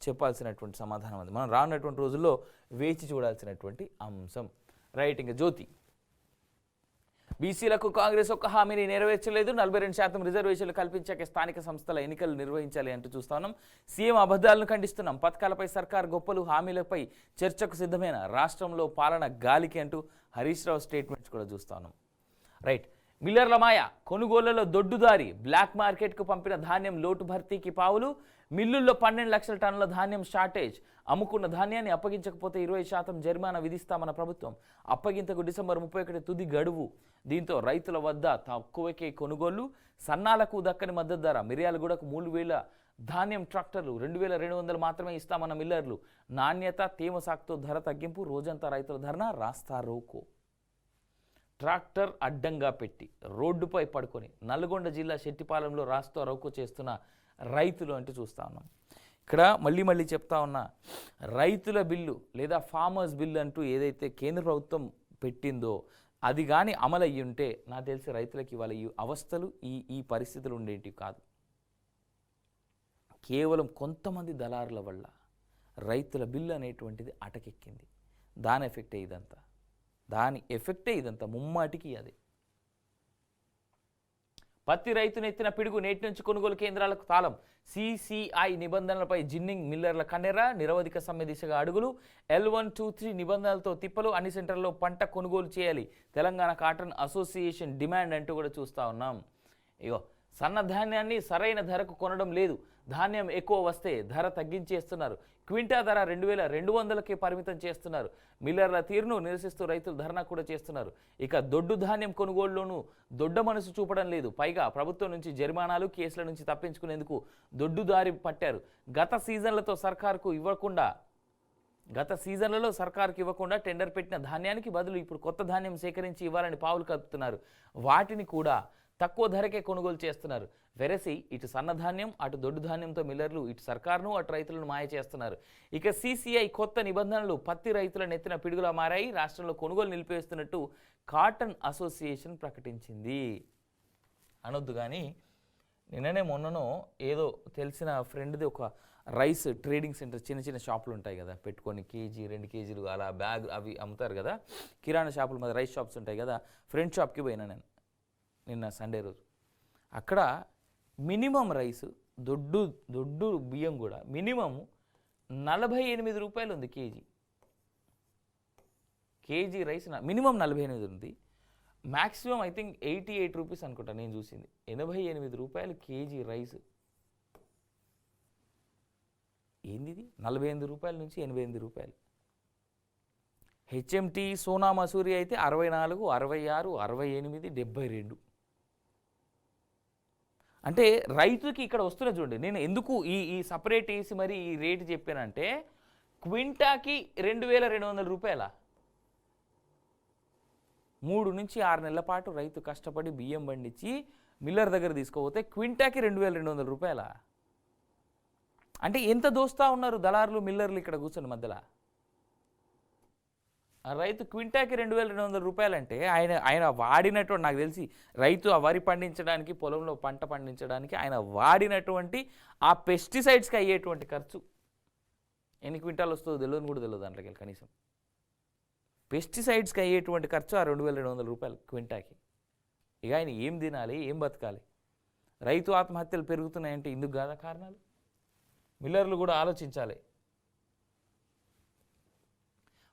చెప్పాల్సినటువంటి సమాధానం. అది మనం రానున్నటువంటి రోజుల్లో వేచి చూడాల్సినటువంటి అంశం. రైట్. ఇంకా జ్యోతి, బీసీలకు కాంగ్రెస్ ఒక్క హామీని నెరవేర్చలేదు, 42% రిజర్వేషన్లు కల్పించాక స్థానిక సంస్థల ఎన్నికలు నిర్వహించాలి అంటూ చూస్తా ఉన్నాం. సీఎం అబద్ధాలను ఖండిస్తున్నాం, పథకాలపై సర్కార్ గొప్పలు, హామీలపై చర్చకు సిద్ధమైన, రాష్ట్రంలో పాలన గాలికి అంటూ హరీష్ రావు స్టేట్మెంట్స్ కూడా చూస్తా ఉన్నాం. రైట్. మిల్లర్ల మాయ, కొనుగోళ్లలో దొడ్డుదారి, బ్లాక్ మార్కెట్కు పంపిన ధాన్యం లోటు భర్తీకి పావులు, మిల్లుల్లో 12 లక్షల టన్నుల ధాన్యం షార్టేజ్, అమ్ముకున్న ధాన్యాన్ని అప్పగించకపోతే 20% జరిమానా విధిస్తామన్న ప్రభుత్వం, అప్పగింతకు డిసెంబర్ 31 తుది గడువు, దీంతో రైతుల వద్ద తక్కువకే కొనుగోళ్లు, సన్నాలకు దక్కని మద్దతు ధర, మిర్యాలగూడకు 3,000 ధాన్యం ట్రాక్టర్లు, 2,200 మాత్రమే ఇస్తామన్న మిల్లర్లు, నాణ్యత తేమ సాకుతో ధర తగ్గింపు, రోజంతా రైతుల ధర్నా, రాస్తా రోకో, ట్రాక్టర్ అడ్డంగా పెట్టి రోడ్డుపై పడుకొని నల్గొండ జిల్లా శెట్టిపాలెంలో రాస్తా రోకో చేస్తున్న రైతులు అంటూ చూస్తూ ఉన్నాం. ఇక్కడ మళ్ళీ చెప్తా ఉన్నా, రైతుల బిల్లు లేదా ఫార్మర్స్ బిల్లు అంటూ ఏదైతే కేంద్ర ప్రభుత్వం పెట్టిందో అది కానీ అమలు అయ్యి ఉంటే నాకు తెలిసి రైతులకి ఇవాళ ఈ అవస్థలు, ఈ పరిస్థితులు ఉండేటివి కాదు. కేవలం కొంతమంది దళారుల వల్ల రైతుల బిల్లు అనేటువంటిది అటకెక్కింది. దాని ఎఫెక్టే ఇదంతా ముమ్మాటికి. అది పత్తి రైతును ఎత్తిన పిడుగు, నేటి నుంచి కొనుగోలు కేంద్రాలకు తాళం, CCI నిబంధనలపై జిన్నింగ్ మిల్లర్ల కన్నెర, నిరవధిక సమ్మె దిశగా అడుగులు, L123 నిబంధనలతో తిప్పలు, అన్ని సెంటర్లలో పంట కొనుగోలు చేయాలి, తెలంగాణ కాటన్ అసోసియేషన్ డిమాండ్ అంటూ కూడా చూస్తూ ఉన్నాం. ఇగో, సన్న ధాన్యాన్ని సరైన ధరకు కొనడం లేదు, ధాన్యం ఎక్కువ వస్తే ధర తగ్గించేస్తున్నారు. క్వింటా ధర 2200కే పరిమితం చేస్తున్నారు. మిల్లర్ల తీరును నిరసిస్తూ రైతులు ధర్నా కూడా చేస్తున్నారు. ఇక దొడ్డు ధాన్యం కొనుగోలులోనూ దొడ్డ మనసు చూపడం లేదు. పైగా ప్రభుత్వం నుంచి జరిమానాలు, కేసుల నుంచి తప్పించుకునేందుకు దొడ్డుదారి పట్టారు. గత సీజన్లలో సర్కారుకు ఇవ్వకుండా టెండర్ పెట్టిన ధాన్యానికి బదులు ఇప్పుడు కొత్త ధాన్యం సేకరించి ఇవ్వాలని పావులు కలుపుతున్నారు. వాటిని కూడా తక్కువ ధరకే కొనుగోలు చేస్తున్నారు. వెరసి ఇటు సన్నధాన్యం అటు దొడ్డు ధాన్యంతో మిల్లర్లు ఇటు సర్కారును అటు రైతులను మాయ చేస్తున్నారు. ఇక సీసీఐ కొత్త నిబంధనలు పత్తి రైతుల నెత్తిన పిడుగులా మారాయి. రాష్ట్రంలో కొనుగోలు నిలిపివేస్తున్నట్టు కాటన్ అసోసియేషన్ ప్రకటించింది. అనొద్దు కానీ నిన్ననే మొన్ననో ఏదో తెలిసిన ఫ్రెండ్ది ఒక రైస్ ట్రేడింగ్ సెంటర్ చిన్న చిన్న షాపులు ఉంటాయి కదా, పెట్టుకొని కేజీ 2 కేజీలు అలా బ్యాగ్ అవి అమ్ముతారు కదా, కిరాణా షాపుల మీద రైస్ షాప్స్ ఉంటాయి కదా. ఫ్రెండ్ షాప్కి పోయినా నేను నిన్న సండే రోజు. అక్కడ మినిమం రైస్ దొడ్డు బియ్యం కూడా మినిమం 48 రూపాయలు ఉంది కేజీ రైస్ మినిమం 48 ఉంది. మ్యాక్సిమం ఐ థింక్ 88 రూపీస్ అనుకుంటా నేను చూసింది. 88 రూపాయలు కేజీ రైస్. ఏంది ఇది? 48 రూపాయల నుంచి 88 రూపాయలు. హెచ్ఎంటీ సోనా మసూరి అయితే 64, 66, 68, 72. అంటే రైతుకి ఇక్కడ వస్తున్న చూడండి. నేను ఎందుకు ఈ సపరేట్ వేసి మరి ఈ రేటు చెప్పానంటే క్వింటాకి 2200 రూపాయల 3 నుంచి 6 నెలల పాటు రైతు కష్టపడి బియ్యం పండించి మిల్లర్ దగ్గర తీసుకోపోతే క్వింటాకి 2200 రూపాయల. అంటే ఎంత దోస్తా ఉన్నారు దళారులు మిల్లర్లు ఇక్కడ కూర్చొని మధ్యలో. ఆ రైతు క్వింటాకి 2200 రూపాయలు అంటే ఆయన వాడినటువంటి, నాకు తెలిసి రైతు ఆ వరి పండించడానికి పొలంలో పంట పండించడానికి ఆయన వాడినటువంటి ఆ పెస్టిసైడ్స్కి అయ్యేటువంటి ఖర్చు ఎన్ని క్వింటాలు వస్తుందో తెలియదు కూడా తెలియదు దాంట్లోకి కనీసం. పెస్టిసైడ్స్కి అయ్యేటువంటి ఖర్చు ఆ 2200 రూపాయలు క్వింటాకి. ఇక ఆయన ఏం తినాలి, ఏం బతకాలి? రైతు ఆత్మహత్యలు పెరుగుతున్నాయంటే ఇందుకు కాదా కారణాలు? మిల్లర్లు కూడా ఆలోచించాలి.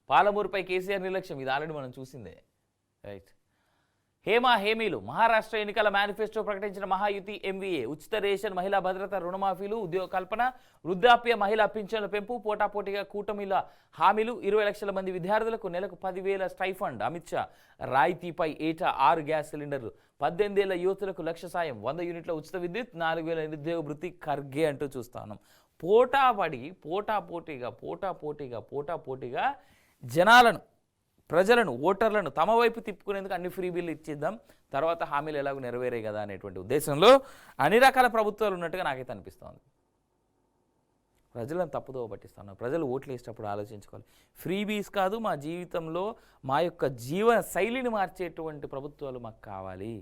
పాలమూరుపై కేసీఆర్ నిర్లక్ష్యం, ఇది ఆల్రెడీ మనం చూసిందే. రైట్. హేమీలు మహారాష్ట్ర ఎన్నికల మేనిఫెస్టో ప్రకటించిన మహాయుతి ఎంవీఏ ఉచిత రేషన్, మహిళా భద్రత, రుణమాఫీలు, ఉద్యోగ కల్పన, వృద్ధాప్య, మహిళా పింఛన్ల పెంపు, పోటాపోటీగా కూటమిల హామీలు, 20 లక్షల మంది విద్యార్థులకు నెలకు 10,000 స్టైఫండ్, అమిత్ షా రాయితీపై ఏటా 6 గ్యాస్ సిలిండర్లు, 18 ఏళ్ల యువతులకు 1,00,000 సాయం, 100 యూనిట్ల ఉచిత విద్యుత్, 4,000 నిరుద్యోగ వృత్తి ఖర్గే అంటూ చూస్తా ఉన్నాం. పోటాపోటీగా జనాలను, ప్రజలను, ఓటర్లను తమ వైపు తిప్పుకునేందుకు అన్ని ఫ్రీ బిల్లు ఇచ్చేద్దాం, తర్వాత హామీలు ఎలాగో నెరవేరే కదా అనేటువంటి ఉద్దేశంలో అన్ని రకాల ప్రభుత్వాలు ఉన్నట్టుగా నాకైతే అనిపిస్తోంది. ప్రజలను తప్పుదోవ పట్టిస్తున్నాం. ప్రజలు ఓట్లు వేసేటప్పుడు ఆలోచించుకోవాలి. ఫ్రీబీస్ కాదు, మా జీవితంలో మా యొక్క జీవన శైలిని మార్చేటువంటి ప్రభుత్వాలు మాకు కావాలి.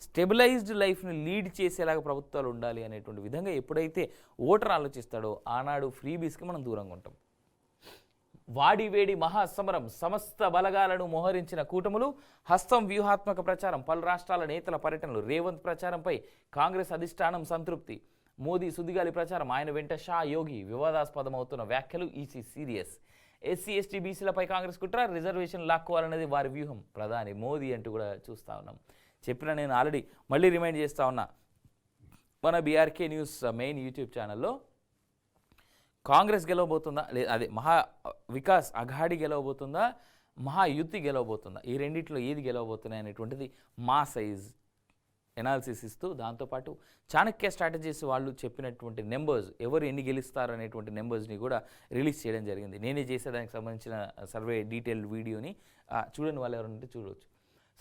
స్టెబిలైజ్డ్ లైఫ్ని లీడ్ చేసేలాగా ప్రభుత్వాలు ఉండాలి అనేటువంటి విధంగా ఎప్పుడైతే ఓటర్ ఆలోచిస్తాడో ఆనాడు ఫ్రీబీస్కి మనం దూరంగా ఉంటాం. వాడివేడి మహాసమరం, సమస్త బలగాలను మోహరించిన కూటములు, హస్తం వ్యూహాత్మక ప్రచారం, పలు రాష్ట్రాల నేతల పర్యటనలు, రేవంత్ ప్రచారంపై కాంగ్రెస్ అధిష్టానం సంతృప్తి, మోదీ సుదిగాలి ప్రచారం, ఆయన వెంట షా, యోగి, వివాదాస్పదమవుతున్న వ్యాఖ్యలు, ఈసీ సీరియస్, ఎస్సీ ఎస్టీ బీసీలపై కాంగ్రెస్ కుట్ర, రిజర్వేషన్ లాక్కోవాలనేది వారి వ్యూహం, ప్రధాని మోదీ అంటూ కూడా చూస్తూ ఉన్నాం. చెప్పిన నేను ఆల్రెడీ మళ్ళీ రిమైండ్ చేస్తూ ఉన్నా, మన బీఆర్కే న్యూస్ మెయిన్ యూట్యూబ్ ఛానల్లో కాంగ్రెస్ గెలవబోతుందా, అదే మహా వికాస్ అఘాడి గెలవబోతుందా, మహాయుతి గెలవబోతుందా, ఈ రెండిట్లో ఏది గెలవబోతున్నాయి అనేటువంటిది మా సైజ్ ఎనాలిసిస్ ఇస్తూ, దాంతోపాటు చాణక్య స్ట్రాటజీస్ వాళ్ళు చెప్పినటువంటి నెంబర్స్, ఎవరు ఎన్ని గెలుస్తారు అనేటువంటి నెంబర్స్ని కూడా రిలీజ్ చేయడం జరిగింది. నేనే చేసేదానికి సంబంధించిన సర్వే డీటెయిల్డ్ వీడియోని చూడని వాళ్ళు ఎవరంటే చూడవచ్చు.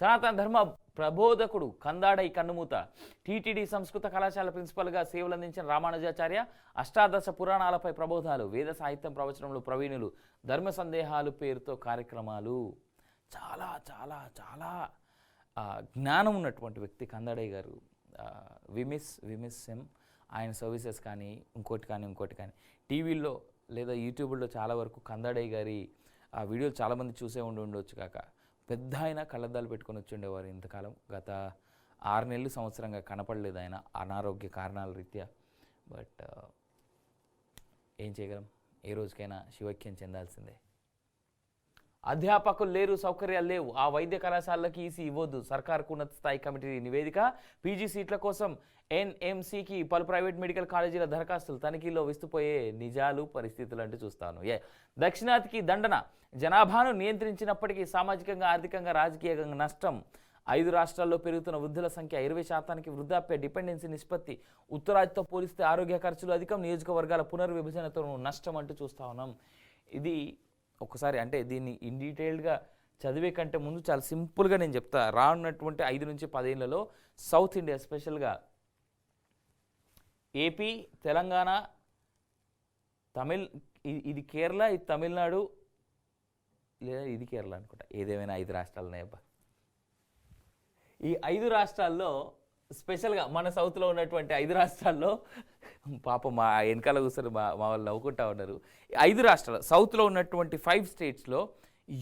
సనాతన ధర్మ ప్రబోధకుడు కందాడై కన్నుమూత, టీటీడీ సంస్కృత కళాశాల ప్రిన్సిపల్గా సేవలందించిన రామానుజాచార్య, అష్టాదశ పురాణాలపై ప్రబోధాలు, వేద సాహిత్యం ప్రవచనంలో ప్రవీణులు, ధర్మ సందేహాలు పేరుతో కార్యక్రమాలు. చాలా చాలా చాలా జ్ఞానం ఉన్నటువంటి వ్యక్తి కందాడై గారు. We miss him. ఆయన సర్వీసెస్ కానీ ఇంకోటి కానీ టీవీల్లో లేదా యూట్యూబ్లో చాలా వరకు కందాడై గారి ఆ వీడియోలు చాలామంది చూసే ఉండొచ్చు కాక, పెద్ద ఆయన కళ్ళద్దాలు పెట్టుకొని వచ్చి ఉండేవారు ఇంతకాలం. గత 6 నెలలు సంవత్సరంగా కనపడలేదు ఆయన అనారోగ్య కారణాల రీత్యా. బట్ ఏం చేయగలం, ఏ రోజుకైనా శివైక్యం చెందాల్సిందే. అధ్యాపకులు లేరు, సౌకర్యాలు లేవు, ఆ వైద్య కళాశాలకి ఈసీ ఇవ్వద్దు, సర్కార్కు ఉన్నత స్థాయి కమిటీ నివేదిక. పీజీ సీట్ల కోసం ఎన్ఎంసీకి పలు ప్రైవేట్ మెడికల్ కాలేజీల దరఖాస్తులు, తనిఖీలో విస్తుపోయే నిజాలు పరిస్థితులు అంటూ చూస్తాను. దక్షిణాదికి దండన, జనాభాను నియంత్రించినప్పటికీ సామాజికంగా, ఆర్థికంగా, రాజకీయంగా నష్టం. 5 రాష్ట్రాల్లో పెరుగుతున్న వృద్ధుల సంఖ్య, 20% వృద్ధాప్య డిపెండెన్సీ నిష్పత్తి, ఉత్తరాదితో పోలిస్తే ఆరోగ్య ఖర్చులు అధికం, నియోజకవర్గాల పునర్విభజనతో నష్టం అంటూ చూస్తా ఉన్నాం. ఇది ఒకసారి అంటే దీన్ని ఇన్ డీటెయిల్డ్గా చదివే కంటే ముందు చాలా సింపుల్గా నేను చెప్తా. రానున్నటువంటి 5 నుంచి 10 ఏళ్లలో సౌత్ ఇండియా స్పెషల్గా ఏపీ, తెలంగాణ, ఇది కేరళ, ఇది తమిళనాడు, లేదా ఇది కేరళ అనుకుంటా, ఏదేమైనా 5 రాష్ట్రాలు ఉన్నాయబ్బా. ఈ 5 రాష్ట్రాల్లో స్పెషల్గా మన సౌత్లో ఉన్నటువంటి 5 రాష్ట్రాల్లో పాపం మా వెనకాల కూర్చొని మా వాళ్ళు నవ్వుకుంటా ఉన్నారు. 5 రాష్ట్రాలు సౌత్లో ఉన్నటువంటి 5 స్టేట్స్లో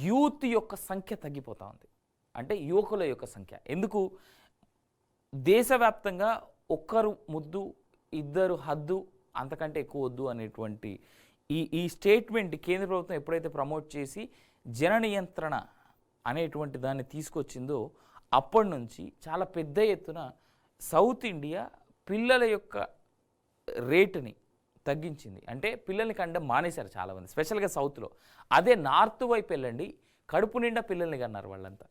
యూత్ యొక్క సంఖ్య తగ్గిపోతూ ఉంది. అంటే యువకుల యొక్క సంఖ్య. ఎందుకు? దేశవ్యాప్తంగా ఒక్కరు ముద్దు, ఇద్దరు హద్దు, అంతకంటే ఎక్కువ వద్దు అనేటువంటి ఈ స్టేట్మెంట్ కేంద్ర ప్రభుత్వం ఎప్పుడైతే ప్రమోట్ చేసి జన నియంత్రణ అనేటువంటి దాన్ని తీసుకొచ్చిందో అప్పటి నుంచి చాలా పెద్ద ఎత్తున సౌత్ ఇండియా పిల్లల యొక్క రేటుని తగ్గించింది. అంటే పిల్లల్ని కంటే మానేశారు చాలామంది, స్పెషల్గా సౌత్లో. అదే నార్త్ వైపు వెళ్ళండి, కడుపు నిండా పిల్లల్ని కన్నారు వాళ్ళంతా.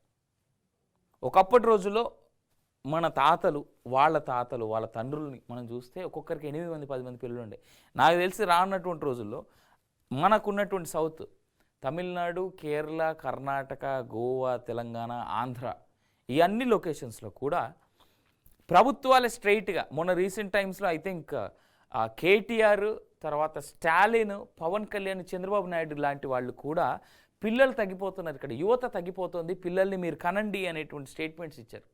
ఒకప్పటి రోజుల్లో మన తాతలు, వాళ్ళ తండ్రుల్ని మనం చూస్తే ఒక్కొక్కరికి 8 మంది 10 మంది పిల్లలు ఉండే. నాకు తెలిసి రానున్నటువంటి రోజుల్లో మనకున్నటువంటి సౌత్, తమిళనాడు, కేరళ, కర్ణాటక, గోవా, తెలంగాణ, ఆంధ్ర, ఈ అన్ని లొకేషన్స్లో కూడా ప్రభుత్వాలే స్ట్రైట్గా మొన్న రీసెంట్ టైమ్స్లో ఐ థింక్ కేటీఆర్, తర్వాత స్టాలిన్, పవన్ కళ్యాణ్, చంద్రబాబు నాయుడు లాంటి వాళ్ళు కూడా పిల్లలు తగ్గిపోతున్నారు, ఇక్కడ యువత తగ్గిపోతుంది, పిల్లల్ని మీరు కనండి అనేటువంటి స్టేట్మెంట్స్ ఇచ్చారు.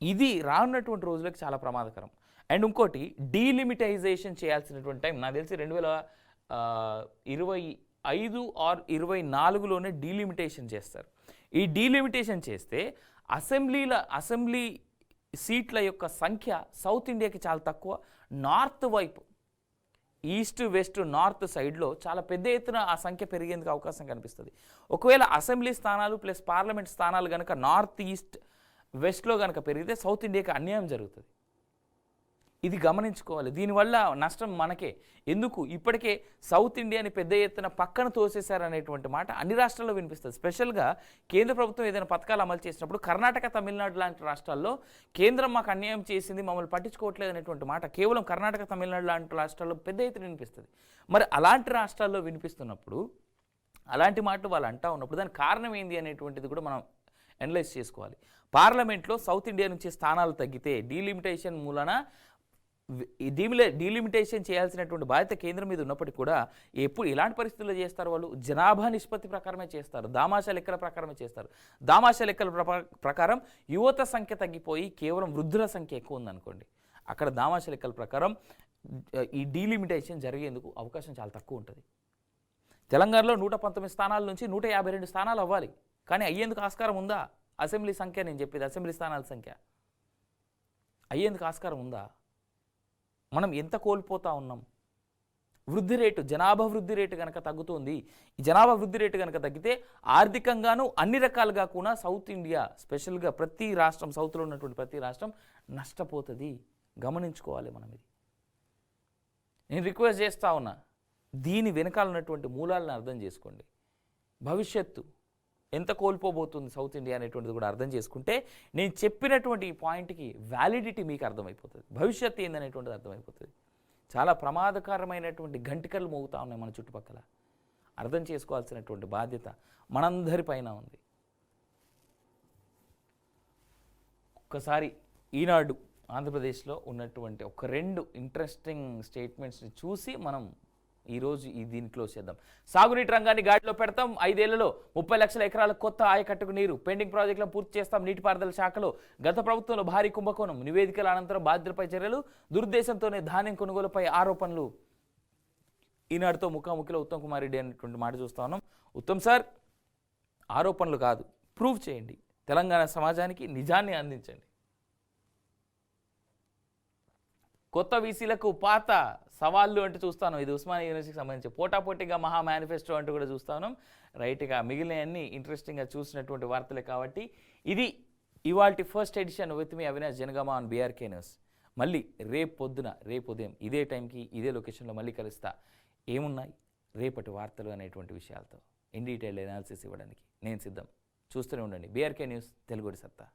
ఇది రానున్నటువంటి రోజులకు చాలా ప్రమాదకరం. అండ్ ఇంకోటి, డీలిమిటైజేషన్ చేయాల్సినటువంటి టైం నాకు తెలిసి 2025 ఆర్ 24లోనే డీలిమిటేషన్ చేస్తారు. ఈ డీలిమిటేషన్ చేస్తే అసెంబ్లీ సీట్ల యొక్క సంఖ్య సౌత్ ఇండియాకి చాలా తక్కువ. నార్త్ వైపు, ఈస్ట్, వెస్ట్, నార్త్ సైడ్లో చాలా పెద్ద ఎత్తున ఆ సంఖ్య పెరిగేందుకు అవకాశం కనిపిస్తుంది. ఒకవేళ అసెంబ్లీ స్థానాలు ప్లస్ పార్లమెంట్ స్థానాలు కనుక నార్త్, ఈస్ట్, వెస్ట్లో కనుక పెరిగితే సౌత్ ఇండియాకి అన్యాయం జరుగుతుంది. ఇది గమనించుకోవాలి. దీనివల్ల నష్టం మనకే. ఎందుకు? ఇప్పటికే సౌత్ ఇండియాని పెద్ద ఎత్తున పక్కన తోసేశారనేటువంటి మాట అన్ని రాష్ట్రాల్లో వినిపిస్తుంది. స్పెషల్గా కేంద్ర ప్రభుత్వం ఏదైనా పథకాలు అమలు చేసినప్పుడు కర్ణాటక, తమిళనాడు లాంటి రాష్ట్రాల్లో కేంద్రం మాకు అన్యాయం చేసింది, మమ్మల్ని పట్టించుకోవట్లేదు అనేటువంటి మాట కేవలం కర్ణాటక, తమిళనాడు లాంటి రాష్ట్రాల్లో పెద్ద ఎత్తున వినిపిస్తుంది. మరి అలాంటి రాష్ట్రాల్లో వినిపిస్తున్నప్పుడు, అలాంటి మాటలు వాళ్ళు అంటూ ఉన్నప్పుడు దానికి కారణం ఏంది అనేటువంటిది కూడా మనం అనలైజ్ చేసుకోవాలి. పార్లమెంట్లో సౌత్ ఇండియా నుంచి స్థానాలు తగ్గితే డీలిమిటేషన్ మూలన డీలిమిటేషన్ చేయాల్సినటువంటి బాధ్యత కేంద్రం మీద ఉన్నప్పటికీ కూడా ఎప్పుడు ఇలాంటి పరిస్థితుల్లో చేస్తారు? వాళ్ళు జనాభా నిష్పత్తి ప్రకారమే చేస్తారు, దామాషా లెక్కల ప్రకారమే చేస్తారు. దామాషా లెక్కల ప్రకారం యువత సంఖ్య తగ్గిపోయి కేవలం వృద్ధుల సంఖ్య ఎక్కువ ఉందనుకోండి, అక్కడ దామాషా లెక్కల ప్రకారం ఈ డీలిమిటేషన్ జరిగేందుకు అవకాశం చాలా తక్కువ ఉంటుంది. తెలంగాణలో 119 స్థానాల నుంచి 152 స్థానాలు అవ్వాలి, కానీ అయ్యేందుకు ఆస్కారం ఉందా? అసెంబ్లీ సంఖ్య నేను చెప్పేది, అసెంబ్లీ స్థానాల సంఖ్య అయ్యేందుకు ఆస్కారం ఉందా? మనం ఎంత కోల్పోతా ఉన్నాం? వృద్ధి రేటు, జనాభా వృద్ధి రేటు కనుక తగ్గుతుంది. ఈ జనాభా వృద్ధి రేటు కనుక తగ్గితే ఆర్థికంగాను అన్ని రకాలుగా కూడా సౌత్ ఇండియా, స్పెషల్గా ప్రతి రాష్ట్రం, సౌత్లో ఉన్నటువంటి ప్రతి రాష్ట్రం నష్టపోతుంది. గమనించుకోవాలి మనం ఇది. నేను రిక్వెస్ట్ చేస్తూ ఉన్నా, దీని వెనకాల ఉన్నటువంటి మూలాలను అర్థం చేసుకోండి. భవిష్యత్తు ఎంత కోల్పోబోతుంది సౌత్ ఇండియా అనేటువంటిది కూడా అర్థం చేసుకుంటే నేను చెప్పినటువంటి ఈ పాయింట్కి వ్యాలిడిటీ మీకు అర్థమైపోతుంది, భవిష్యత్తు ఏందనేటువంటిది అర్థమైపోతుంది. చాలా ప్రమాదకరమైనటువంటి గంటికలు మోగుతూ ఉన్నాయి మన చుట్టుపక్కల. అర్థం చేసుకోవాల్సినటువంటి బాధ్యత మనందరి పైన ఉంది. ఒక్కసారి ఈనాడు ఆంధ్రప్రదేశ్లో ఉన్నటువంటి ఒక 2 ఇంట్రెస్టింగ్ స్టేట్మెంట్స్ని చూసి మనం ఈరోజు దీన్ని క్లోజ్ చేద్దాం. సాగునీటి రంగాన్ని గాడిలో పెడతాం, 5 ఏళ్లలో 30 లక్షల ఎకరాల కొత్త ఆయకట్టుకు నీరు, పెండింగ్ ప్రాజెక్టులను పూర్తి చేస్తాం. నీటిపారుదల శాఖలో గత ప్రభుత్వంలో భారీ కుంభకోణం, నివేదికల అనంతరం బాధ్యులపై చర్యలు, దురుద్దేశంతోనే ధాన్యం కొనుగోలుపై ఆరోపణలు. ఈనాడుతో ముఖాముఖిలో ఉత్తమ్ కుమార్ రెడ్డి అనేటువంటి మాట చూస్తా ఉన్నాం. ఉత్తమ్ సార్, ఆరోపణలు కాదు, ప్రూవ్ చేయండి, తెలంగాణ సమాజానికి నిజాన్ని అందించండి. కొత్త వీసీలకు పాత సవాళ్ళు అంటూ చూస్తాను. ఇది ఉస్మానియా యూనివర్సిటీకి సంబంధించి పోటాపోటీగా మహా మేనిఫెస్టో అంటూ కూడా చూస్తాను. రైట్గా మిగిలినవన్నీ ఇంట్రెస్టింగ్గా చూసినటువంటి వార్తలే కాబట్టి ఇది ఇవాల్టి first edition with me Avinash Janagama on BRK news. మళ్ళీ రేపు ఉదయం ఇదే టైంకి ఇదే లొకేషన్లో మళ్ళీ కలుస్తా. ఏమున్నాయి రేపటి వార్తలు అనేటువంటి విషయాలతో ఇన్ డీటెయిల్ అనాలిసిస్ ఇవ్వడానికి నేను సిద్ధం. చూస్తూనే ఉండండి బీఆర్కే న్యూస్, తెలుగుడి సత్తా.